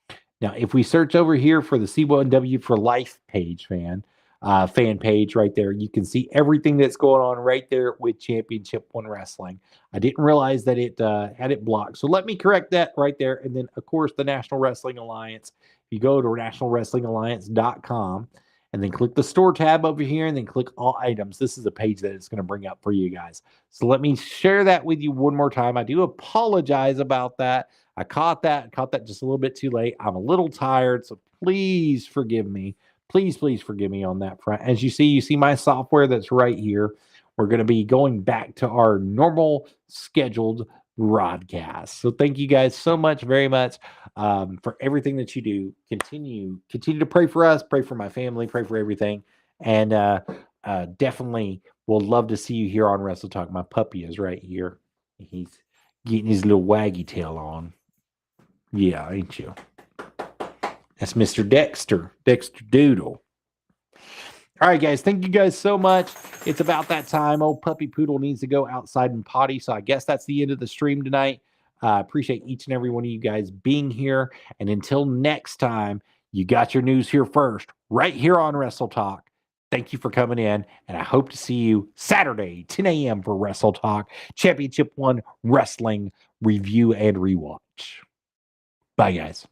Now, if we search over here for the C1W for Life page fan page right there, you can see everything that's going on right there with Championship One Wrestling. I didn't realize that it had it blocked. So let me correct that right there. And then, of course, the National Wrestling Alliance. You go to nationalwrestlingalliance.com and then click the store tab over here and then click all items. This is a page that it's going to bring up for you guys. So let me share that with you one more time. I do apologize about that. I caught that just a little bit too late. I'm a little tired, so please forgive me. Please forgive me on that front. As you see my software that's right here. We're going to be going back to our normal scheduled broadcast. So thank you guys so much, very much, for everything that you do. Continue to pray for us, pray for my family, pray for everything, and definitely will love to see you here on Wrestle Talk. My puppy is right here. He's getting his little waggy tail on. Yeah, ain't you? That's Mr. Dexter Doodle. All right, guys. Thank you guys so much. It's about that time. Old puppy poodle needs to go outside and potty. So I guess that's the end of the stream tonight. Appreciate each and every one of you guys being here. And until next time, you got your news here first, right here on Wrestle Talk. Thank you for coming in. And I hope to see you Saturday, 10 a.m. for Wrestle Talk, Championship One Wrestling Review and Rewatch. Bye, guys.